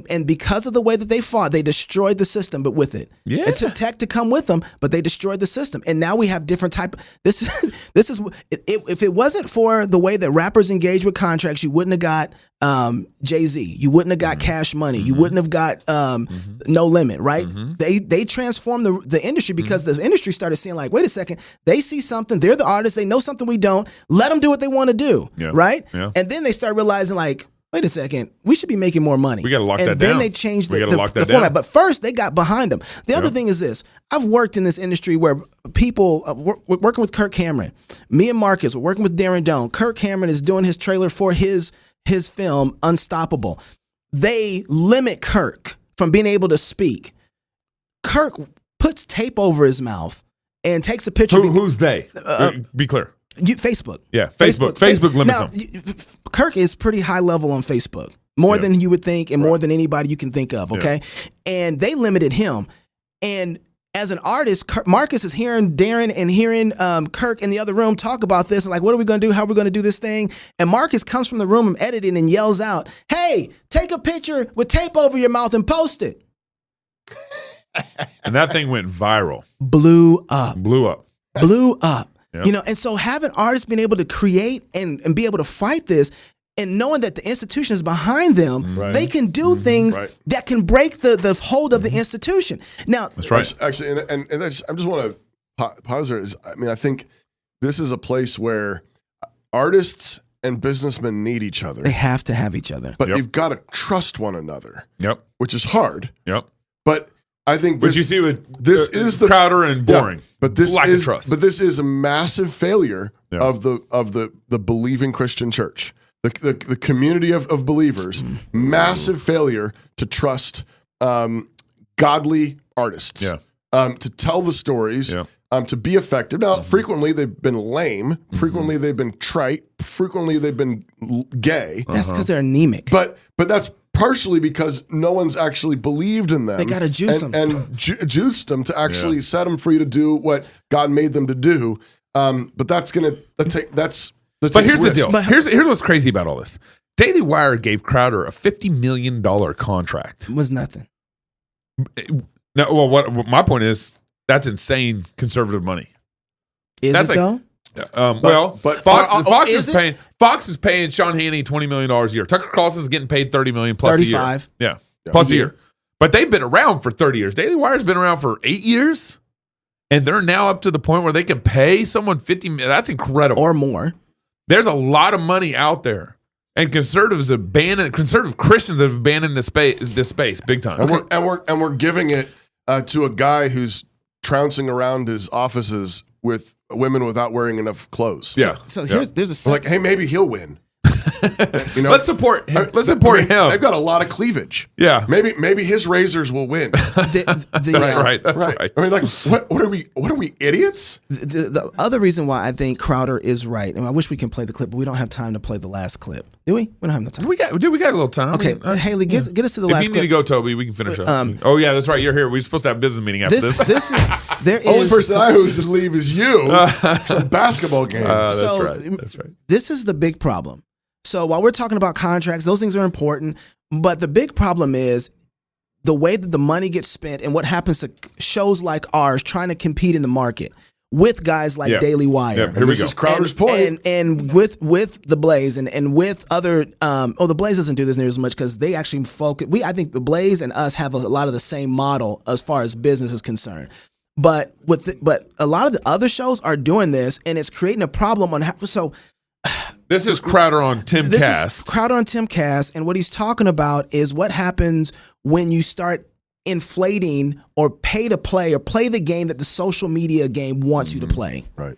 And because of the way that they fought, they destroyed the system. But with it, it took tech to come with them, but they destroyed the system. And now we have different type. This is if it wasn't for the way that rappers engage with contracts, you wouldn't have got Jay-Z. You wouldn't have got Cash Money. You wouldn't have got No Limit, right? They transformed the industry because the industry started seeing like, wait a second, they see something, they're the artists, they know something we don't, let them do what they want to do, right? Yeah. And then they start realizing like, wait a second, we should be making more money. We got to lock that down. And then they changed the format. But first, they got behind them. The other thing is this. I've worked in this industry where people, we're working with Kirk Cameron. Me and Marcus, we're working with Darren Doan. Kirk Cameron is doing his trailer for his film, Unstoppable. They limit Kirk from being able to speak. Kirk puts tape over his mouth and takes a picture. Who's they? Be clear. Facebook. Yeah, Facebook limits them. Kirk is pretty high level on Facebook, more than you would think and more than anybody you can think of, okay? Yeah. And they limited him. And as an artist, Marcus is hearing Darren and hearing Kirk in the other room talk about this and like, what are we going to do? How are we going to do this thing? And Marcus comes from the room and editing and yells out, hey, take a picture with tape over your mouth and post it. And that thing went viral. Blew up. Yep. You know, and so having artists being able to create and be able to fight this and knowing that the institution is behind them, they can do things that can break the hold of the institution. Now, that's right. Actually, and I just want to pause there. I think this is a place where artists and businessmen need each other. They have to have each other. But they've got to trust one another. Yep. Which is hard. Yep. But I think you see with this is the Crowder and Boring. Yeah, but this lack is of trust. But this is a massive failure of the believing Christian church. The community of believers, massive failure to trust godly artists. Yeah. To tell the stories. Yeah. To be effective. Now, frequently they've been lame. Frequently they've been trite. Frequently they've been gay. That's because they're anemic. But that's partially because no one's actually believed in them. They got to juice them. And juiced them to actually set them free to do what God made them to do. But that's going to take, that's the But here's the deal. Here's what's crazy about all this. Daily Wire gave Crowder a $50 million contract. It was nothing. No, well, what my point is, that's insane conservative money. Is it though? But Fox is paying Sean Hannity $20 million a year. Tucker Carlson's getting paid $30 million plus 35. a year. Yeah, plus a year. But they've been around for 30 years. Daily Wire's been around for 8 years, and they're now up to the point where they can pay someone $50 million. That's incredible, or more. There's a lot of money out there, and conservative Christians have abandoned this space big time. And we're giving it to a guy who's trouncing around his offices with women without wearing enough clothes. Yeah. So there's a like, hey, maybe he'll win. You know, let's support him. Let's support him. They've got a lot of cleavage. Yeah. Maybe his razors will win. That's right. That's right. I mean, like, what are we idiots? The other reason why I think Crowder is right, and I wish we can play the clip, but we don't have time to play the last clip. Do we? We don't have enough time. We got a little time. Okay, Haley, get us to the last clip. If you need to go, Toby, we can finish up. Oh yeah, that's right. You're here. We're supposed to have a business meeting after this. Only person I who's to leave is you. Some basketball game. That's right. This is the big problem. So while we're talking about contracts, those things are important. But the big problem is the way that the money gets spent and what happens to shows like ours trying to compete in the market with guys like Daily Wire. Yeah, here we go. This is Crowder's point. And with the Blaze and with other, the Blaze doesn't do this near as much because they actually focus. I think the Blaze and us have a lot of the same model as far as business is concerned. But a lot of the other shows are doing this, and it's creating a problem on This is Crowder on Tim Cass. Crowder on Tim Cass, and what he's talking about is what happens when you start inflating or pay to play or play the game that the social media game wants you to play. Right.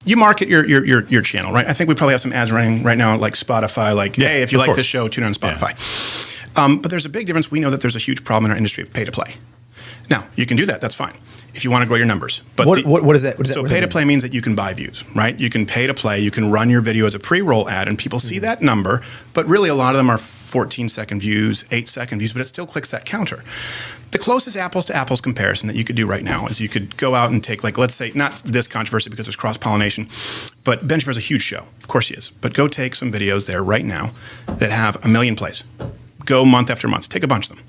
You market your channel, right? I think we probably have some ads running right now, like Spotify. Like, hey, if you like this show, tune in on Spotify. Yeah. But there's a big difference. We know that there's a huge problem in our industry of pay to play. Now, you can do that. That's fine. if you want to grow your numbers. But what is that? So pay to play means that you can buy views, right? You can pay to play. You can run your video as a pre-roll ad, and people see that number. But really, a lot of them are 14-second views, 8-second views, but it still clicks that counter. The closest apples to apples comparison that you could do right now is you could go out and take, like, let's say, not this controversy because there's cross-pollination, but Ben Shapiro's a huge show. Of course he is. But go take some videos there right now that have 1 million plays. Go month after month. Take a bunch of them.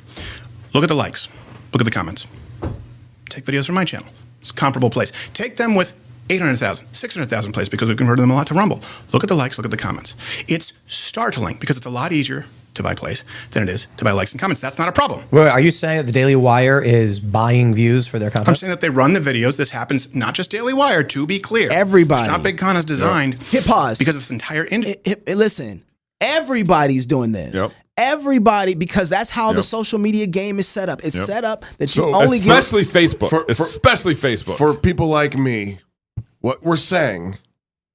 Look at the likes. Look at the comments. Take videos from my channel. It's comparable plays. Take them with 800,000, 600,000 plays because we've converted them a lot to Rumble. Look at the likes, look at the comments. It's startling because it's a lot easier to buy plays than it is to buy likes and comments. That's not a problem. Well, are you saying that the Daily Wire is buying views for their content? I'm saying that they run the videos. This happens not just Daily Wire, to be clear. Everybody. It's not Big Con is designed. Hit pause. Because it's entire industry. Listen, everybody's doing this. Yep. Everybody, because that's how the social media game is set up. It's set up that you So only Especially get... Facebook. Especially Facebook. For people like me, what we're saying,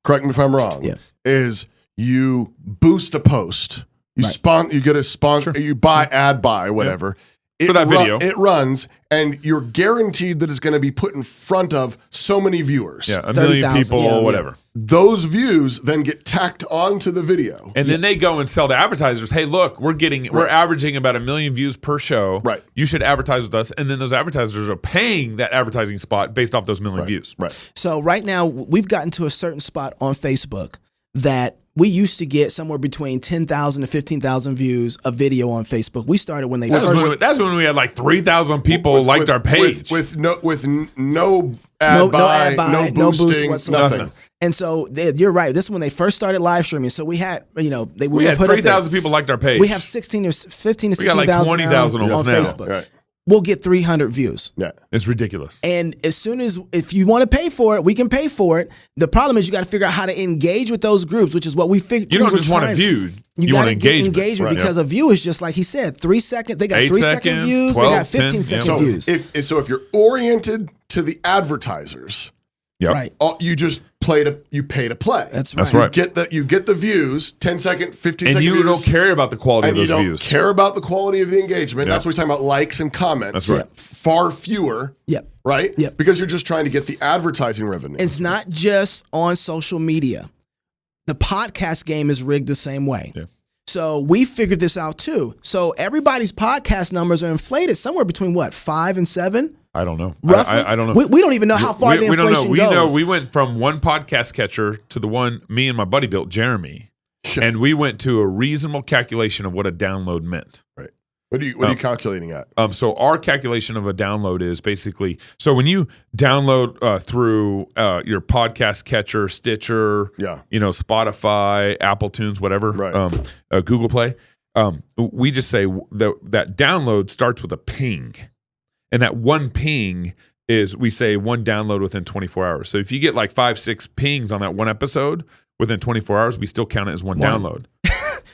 correct me if I'm wrong, is you boost a post. You get a sponsor, you buy ad buy, whatever. For that video. It runs, and you're guaranteed that it's going to be put in front of so many viewers. Yeah, 1 million people, whatever. Those views then get tacked onto the video. And then they go and sell to advertisers, hey, look, we're averaging about 1 million views per show. Right. You should advertise with us. And then those advertisers are paying that advertising spot based off those 1 million views. Right. So right now, we've gotten to a certain spot on Facebook that we used to get somewhere between 10,000 to 15,000 views a video on Facebook. We started when they first... That's when we had like 3,000 people liked our page. With no ad buy, no boosting, boost whatsoever. nothing. And so you're right. This is when they first started live streaming. So we had, we had 3,000 people liked our page. We have 15 to 16,000. We got like 20,000 on almost now. Facebook. Right. We'll get 300 views. Yeah, it's ridiculous. And as soon as, if you want to pay for it, we can pay for it. The problem is you got to figure out how to engage with those groups, which is what we figured. You don't just want a view. You want engagement. Because a view is just like he said, 3 seconds. They got 3 second views. 12, they got 15 second views. If you're oriented to the advertisers, right, you just pay to play. That's right. That's right. You get the views, 10 second, 15 second views. And you don't care about the quality of those views. And you don't care about the quality of the engagement. That's what we're talking about, likes and comments. That's right. Far fewer. Right? Because you're just trying to get the advertising revenue. It's not just on social media. The podcast game is rigged the same way. Yeah. So we figured this out too. So everybody's podcast numbers are inflated somewhere between 5 and 7. I don't know. Roughly? I don't know. We don't even know how far the inflation goes. We know we went from one podcast catcher to the one me and my buddy built, Jeremy, and we went to a reasonable calculation of what a download meant. Right. What are you calculating at? So our calculation of a download is basically, so when you download through your podcast catcher, Stitcher, Spotify, Apple Tunes, whatever, Google Play, we just say that download starts with a ping. And that one ping is, we say, one download within 24 hours. So if you get like 5-6 pings on that one episode within 24 hours, we still count it as one download.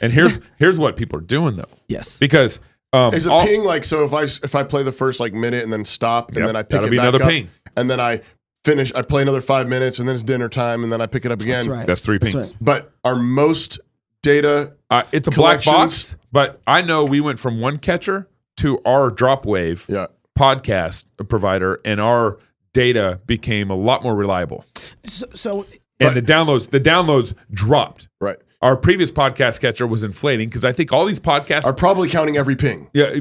And here's what people are doing though. Yes. Because is a ping like, so if I play the first like minute and then stop and then I pick it back up ping. And then I play another 5 minutes and then it's dinner time and then I pick it up again. That's right. That's 3 pings. Right. But are most data it's a black box, but I know we went from one catcher to our Dropwave podcast provider, and our data became a lot more reliable. So the downloads dropped. Right. Our previous podcast catcher was inflating because I think all these podcasts are probably counting every ping. Yeah,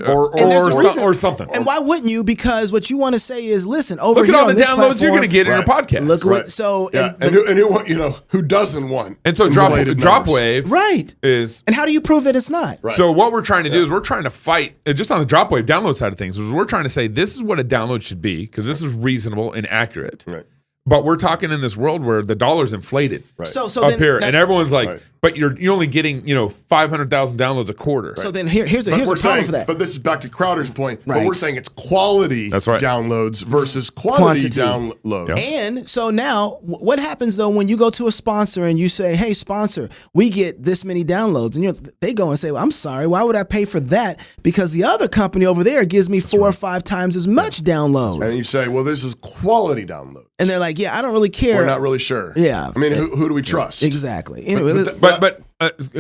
or something. And why wouldn't you? Because what you want to say is, listen, over look here at all the on this downloads platform, you're going to get in your podcast. Look what who doesn't want? And so Dropwave, is. And how do you prove that it's not? Right. So what we're trying to do is we're trying to fight just on the Dropwave download side of things. Is we're trying to say this is what a download should be because this is reasonable and accurate. Right. But we're talking in this world where the dollar's inflated so up here, and everyone's like, but you're only getting 500,000 downloads a quarter. Right. So then here's a problem for that. But this is back to Crowder's point. Right. But we're saying it's quality downloads versus quantity downloads. Yep. And so now, what happens though when you go to a sponsor and you say, "Hey, sponsor, we get this many downloads," and they go and say, "Well, I'm sorry, why would I pay for that? Because the other company over there gives me 4 or 5 times as much downloads." And you say, "Well, this is quality downloads." And they're like, "Yeah, I don't really care. We're not really sure." Yeah. I mean, who do we trust? Exactly. Anyway, but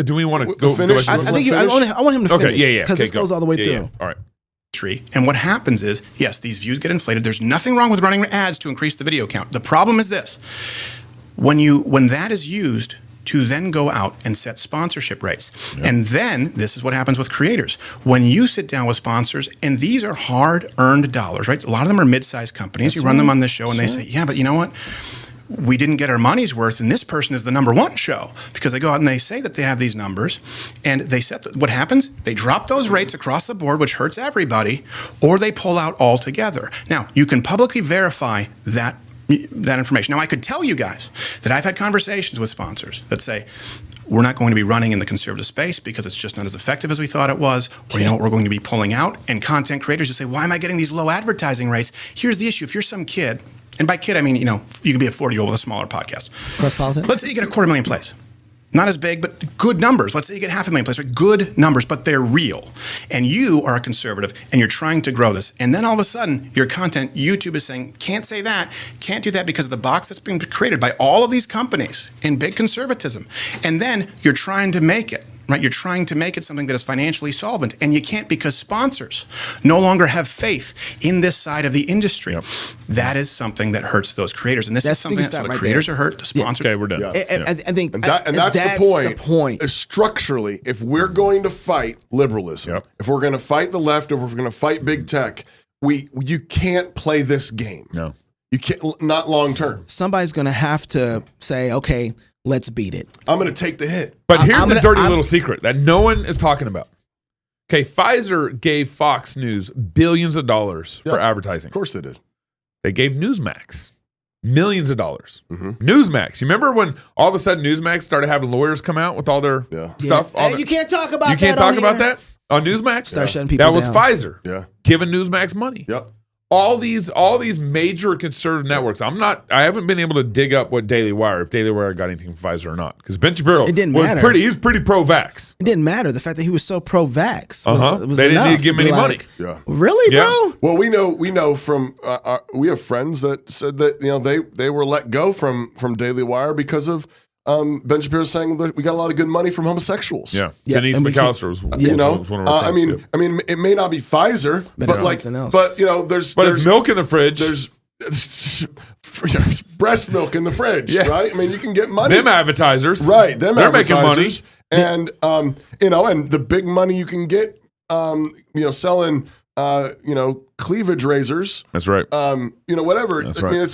do we want to go finish? I want him to finish. Okay, yeah. Because this goes all the way through. All right. industry. And what happens is, yes, these views get inflated. There's nothing wrong with running ads to increase the video count. The problem is this. When that is used to then go out and set sponsorship rates. Yep. And then this is what happens with creators. When you sit down with sponsors, and these are hard-earned dollars, right? A lot of them are mid-sized companies. You run them on this show, and they say, yeah, but you know what? We didn't get our money's worth, and this person is the number one show, because they go out and they say that they have these numbers, and they set what happens? They drop those rates across the board, which hurts everybody, or they pull out altogether. Now, you can publicly verify that information. Now, I could tell you guys that I've had conversations with sponsors that say, we're not going to be running in the conservative space because it's just not as effective as we thought it was, or you know what, we're going to be pulling out. And content creators just say, why am I getting these low advertising rates? Here's the issue. If you're some kid, and by kid, I mean, you could be a 40-year-old with a smaller podcast. CrossPolitic? Let's say you get 250,000 plays. Not as big, but good numbers. Let's say you get 500,000 plays, right? Good numbers, but they're real. And you are a conservative, and you're trying to grow this. And then all of a sudden, your content, YouTube is saying, can't say that, can't do that because of the box that's being created by all of these companies in big conservatism. And then you're trying to make it, right? You're trying to make it something that is financially solvent, and you can't because sponsors no longer have faith in this side of the industry. Yep. That is something that hurts those creators. And this is something that the creators are hurt, the sponsors. Okay, we're done. Yeah. I think that's the point. Is structurally, if we're going to fight liberalism, if we're going to fight the left, or if we're going to fight big tech, you can't play this game. No. You can't, not long term. Somebody's going to have to say, okay, let's beat it. I'm going to take the hit. But here's the dirty little secret that no one is talking about. Okay, Pfizer gave Fox News billions of dollars for advertising. Of course they did. They gave Newsmax millions of dollars. Mm-hmm. Newsmax. You remember when all of a sudden Newsmax started having lawyers come out with all their stuff? Yeah. You can't talk about that. You can't talk about that on Newsmax? Start shutting people down. That was Pfizer. Yeah. Giving Newsmax money. Yep. All these major conservative networks. I haven't been able to dig up what Daily Wire, if Daily Wire got anything from Pfizer or not. Because Ben Shapiro he was pretty pro-vax. It didn't matter. The fact that he was so pro-vax was they enough. Didn't need to give him any money. Yeah. Really, bro? Well, we know from we have friends that said that they were let go from Daily Wire because of Ben Shapiro saying that we got a lot of good money from homosexuals. Yeah. Denise McAllister was one of our friends. I mean, it may not be Pfizer, but like, else. But there's milk in the fridge. There's breast milk in the fridge, right? I mean, you can get money. Them advertisers, right? They're making money, and and the big money you can get, selling, cleavage razors. That's right. Whatever. That's right.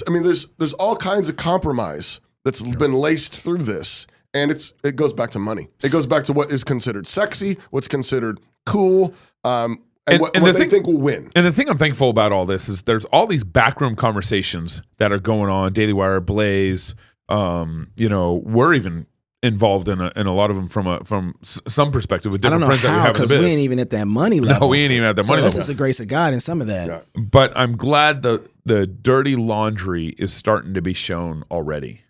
There's all kinds of compromise that's been laced through this, and it goes back to money. It goes back to what is considered sexy, what's considered cool, and what they think will win. And the thing I'm thankful about all this is there's all these backroom conversations that are going on. Daily Wire, Blaze, we're even involved in a lot of them from some perspective with different friends that we have in the biz. We ain't even at that money level. No, we ain't even at that money level. This is the grace of God in some of that. Yeah. But I'm glad the dirty laundry is starting to be shown already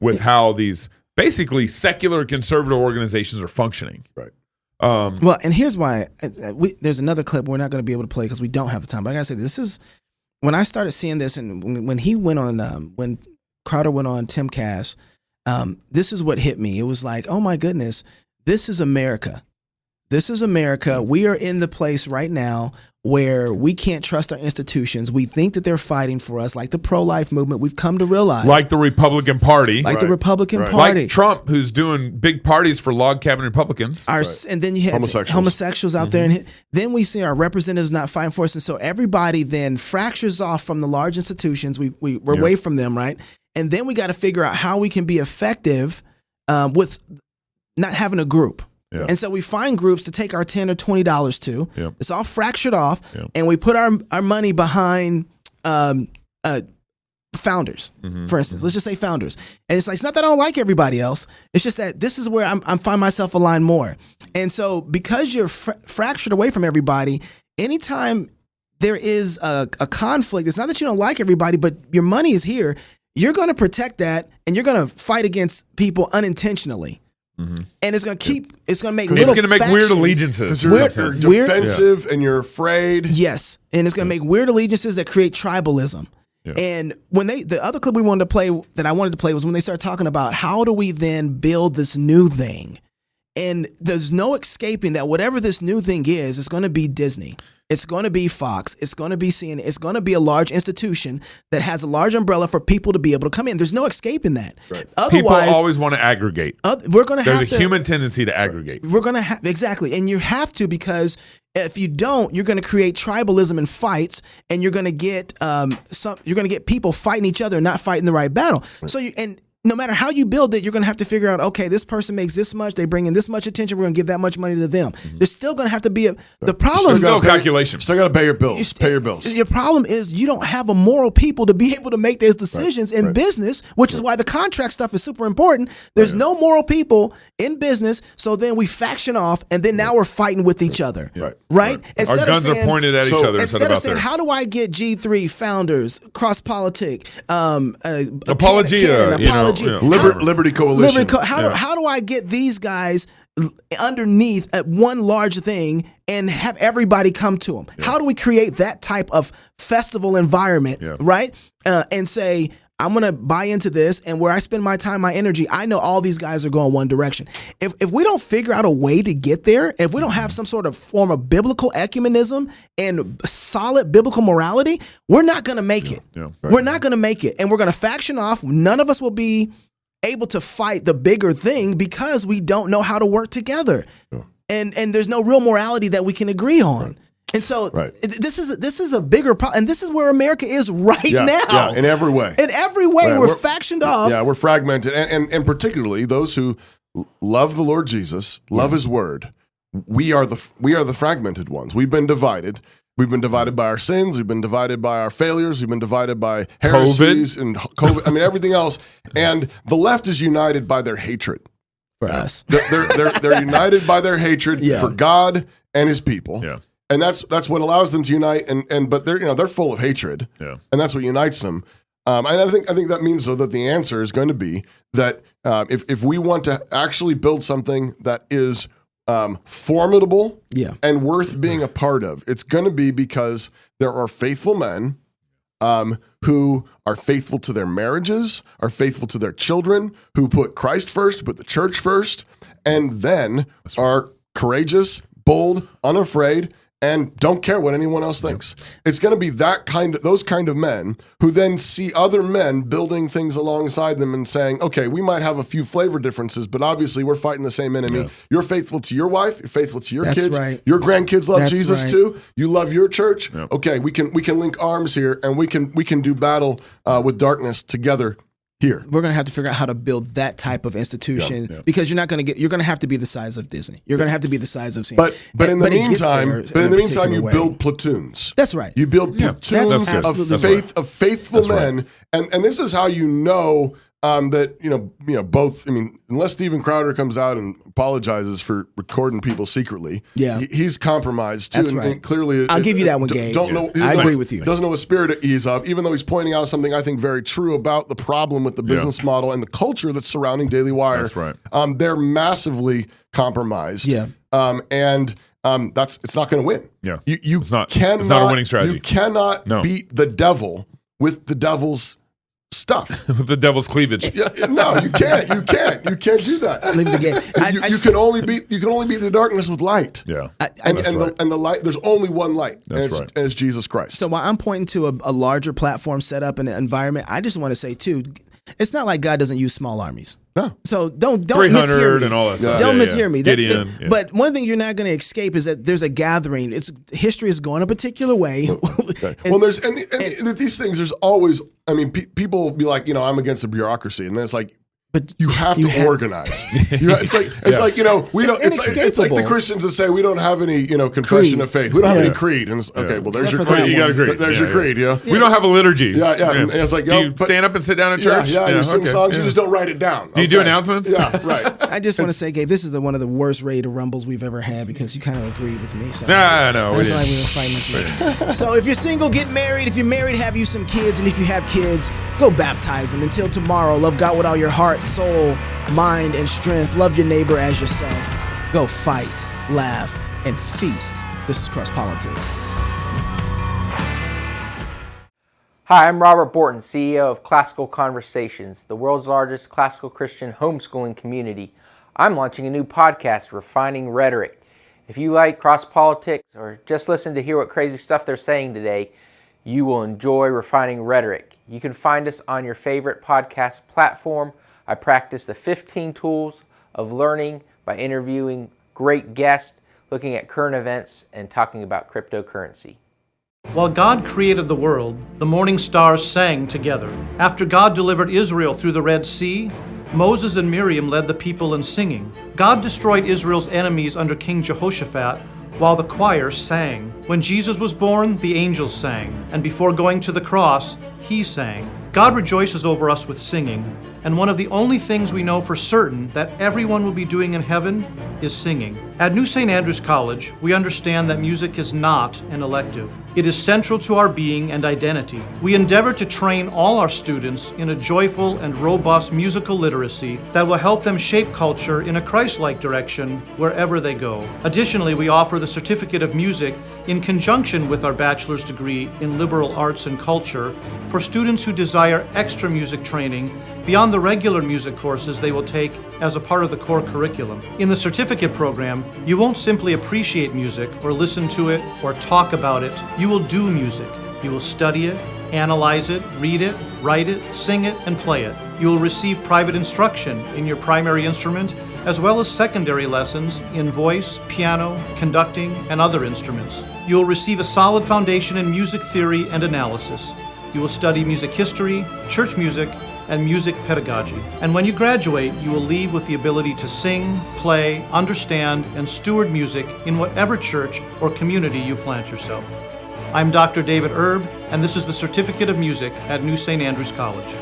with how these basically secular conservative organizations are functioning. Right. Well, and here's why. There's another clip we're not going to be able to play because we don't have the time. But I got to say, this is when I started seeing this, and when he went on, when Crowder went on Timcast, this is what hit me. It was like, oh my goodness, this is America. This is America. We are in the place right now where we can't trust our institutions. We think that they're fighting for us, like the pro-life movement. We've come to realize. Like the Republican Party. The Republican Party. Like Trump, who's doing big parties for log cabin Republicans. And then you have homosexuals out there. And then we see our representatives not fighting for us. And so everybody then fractures off from the large institutions. We're away from them, right? And then we got to figure out how we can be effective with not having a group. Yeah. And so we find groups to take our $10 or $20 to. Yep. It's all fractured off, and we put our money behind founders, for instance. Let's just say founders. And it's like, it's not that I don't like everybody else. It's just that this is where I'm find myself aligned more. And so because you're fractured away from everybody, anytime there is a conflict, it's not that you don't like everybody, but your money is here. You're going to protect that, and you're going to fight against people unintentionally. Mm-hmm. And it's going to make weird allegiances. Because you're defensive and you're afraid. Yes. And it's going to make weird allegiances that create tribalism. Yeah. And when the other clip I wanted to play was when they started talking about how do we then build this new thing? And there's no escaping that whatever this new thing is, it's going to be Disney. It's going to be Fox. It's going to be CNN. It's going to be a large institution that has a large umbrella for people to be able to come in. There's no escaping that. Right. People always want to aggregate. We're going to have There's a human tendency to aggregate. We're going to have, exactly. And you have to, because if you don't, you're going to create tribalism and fights, and you're going to get people fighting each other, not fighting the right battle. Right. So no matter how you build it, you're going to have to figure out, okay, this person makes this much, they bring in this much attention, we're going to give that much money to them. Mm-hmm. There's still going to have to be the problem. Still calculation. Still got to pay your bills. Pay your bills. Your problem is you don't have a moral people to be able to make those decisions in business, which is why the contract stuff is super important. There's no moral people in business, so then we faction off, and then now we're fighting with each other. Right? Our guns are pointed at each other instead of saying, how do I get G3 founders, CrossPolitic, Apologia, Liberty Coalition. How do I get these guys underneath at one large thing and have everybody come to them? How do we create that type of festival environment, right? And say, I'm going to buy into this, and where I spend my time, my energy, I know all these guys are going one direction. If we don't figure out a way to get there, if we don't have some sort of form of biblical ecumenism and solid biblical morality, we're not going to make it. We're not going to make it. And we're going to faction off. None of us will be able to fight the bigger thing because we don't know how to work together. And there's no real morality that we can agree on. And so this is a bigger problem, and this is where America is now. Yeah, in every way. In every way, we're factioned off. Yeah, we're fragmented, and particularly those who love the Lord Jesus, love His Word. We are the fragmented ones. We've been divided. We've been divided by our sins. We've been divided by our failures. We've been divided by heresies and COVID. I mean, everything else. And the left is united by their hatred for us. They're united by their hatred for God and His people. Yeah. And that's what allows them to unite, but they're full of hatred, and that's what unites them. And I think that means though that the answer is going to be that if we want to actually build something that is formidable and worth being a part of, it's going to be because there are faithful men who are faithful to their marriages, are faithful to their children, who put Christ first, put the church first, and then are courageous, bold, unafraid, and don't care what anyone else thinks. It's going to be those kind of men who then see other men building things alongside them and saying, okay, we might have a few flavor differences, but obviously we're fighting the same enemy. Yeah. You're faithful to your wife. You're faithful to your kids. Right. Your grandkids love Jesus too. You love your church. Yeah. Okay, we can link arms here, and we can do battle with darkness together. Here. We're going to have to figure out how to build that type of institution because you're going to have to be the size of Disney. You're going to have to be the size of CNN. But in the meantime, you build platoons. That's right. You build platoons of faithful men, and this is how you know that both. I mean, unless Steven Crowder comes out and apologizes for recording people secretly, he's compromised too. That's right. And clearly, I'll give you that one, Gabe. I agree with you. Doesn't know a spirit to ease up, even though he's pointing out something I think very true about the problem with the business model and the culture that's surrounding Daily Wire. That's right. They're massively compromised. Yeah. It's not going to win. Yeah. It's not a winning strategy. You cannot beat the devil with the devil's stuff. With the devil's cleavage. No, you can't. You can't do that. Leave the game. You can only beat the darkness with light. Yeah. And the light, there's only one light. That's and it's Jesus Christ. So while I'm pointing to a larger platform setup and environment, I just want to say too, it's not like God doesn't use small armies. No. So don't 300 mishear me. And all that stuff. Don't mishear me. Gideon, But one thing you're not going to escape is that there's a gathering. History is going a particular way. Okay. Well, there's and these things. There's always. I mean, people will be like, I'm against the bureaucracy, and then it's like. But you have to organize. It's like we don't. It's like the Christians that say we don't have any confession of faith. We don't have any creed. And it's okay. Well, there's your creed. You got a creed. There's your creed. Yeah. We don't have a liturgy. Yeah. And it's like do you stand up and sit down in church? Yeah. You sing songs. You just don't write it down. Do you do announcements? Yeah. Right. I just want to say, Gabe, this is one of the worst raid rumbles we've ever had because you kind of agreed with me. So no. That's why we were fighting this week. So if you're single, get married. If you're married, have you some kids. And if you have kids, go baptize them. Until tomorrow, love God with all your heart, soul, mind, and strength. Love your neighbor as yourself. Go fight, laugh, and feast. This is CrossPolitic. Hi, I'm Robert Borton, CEO of Classical Conversations, the world's largest classical Christian homeschooling community. I'm launching a new podcast, Refining Rhetoric. If you like CrossPolitic or just listen to hear what crazy stuff they're saying today, you will enjoy refining rhetoric. You can find us on your favorite podcast platform. I practice the 15 tools of learning by interviewing great guests, looking at current events, and talking about cryptocurrency. While God created the world, the morning stars sang together. After God delivered Israel through the Red Sea, Moses and Miriam led the people in singing. God destroyed Israel's enemies under King Jehoshaphat, while the choir sang. When Jesus was born, the angels sang, and before going to the cross, he sang. God rejoices over us with singing, and one of the only things we know for certain that everyone will be doing in heaven is singing. At New St. Andrews College, we understand that music is not an elective. It is central to our being and identity. We endeavor to train all our students in a joyful and robust musical literacy that will help them shape culture in a Christ-like direction wherever they go. Additionally, we offer the Certificate of Music in conjunction with our bachelor's degree in liberal arts and culture for students who desire extra music training beyond the regular music courses they will take as a part of the core curriculum. In the certificate program, you won't simply appreciate music or listen to it or talk about it. You will do music. You will study it, analyze it, read it, write it, sing it, and play it. You will receive private instruction in your primary instrument, as well as secondary lessons in voice, piano, conducting, and other instruments. You will receive a solid foundation in music theory and analysis. You will study music history, church music, and music pedagogy. And when you graduate, you will leave with the ability to sing, play, understand, and steward music in whatever church or community you plant yourself. I'm Dr. David Erb, and this is the Certificate of Music at New St. Andrews College.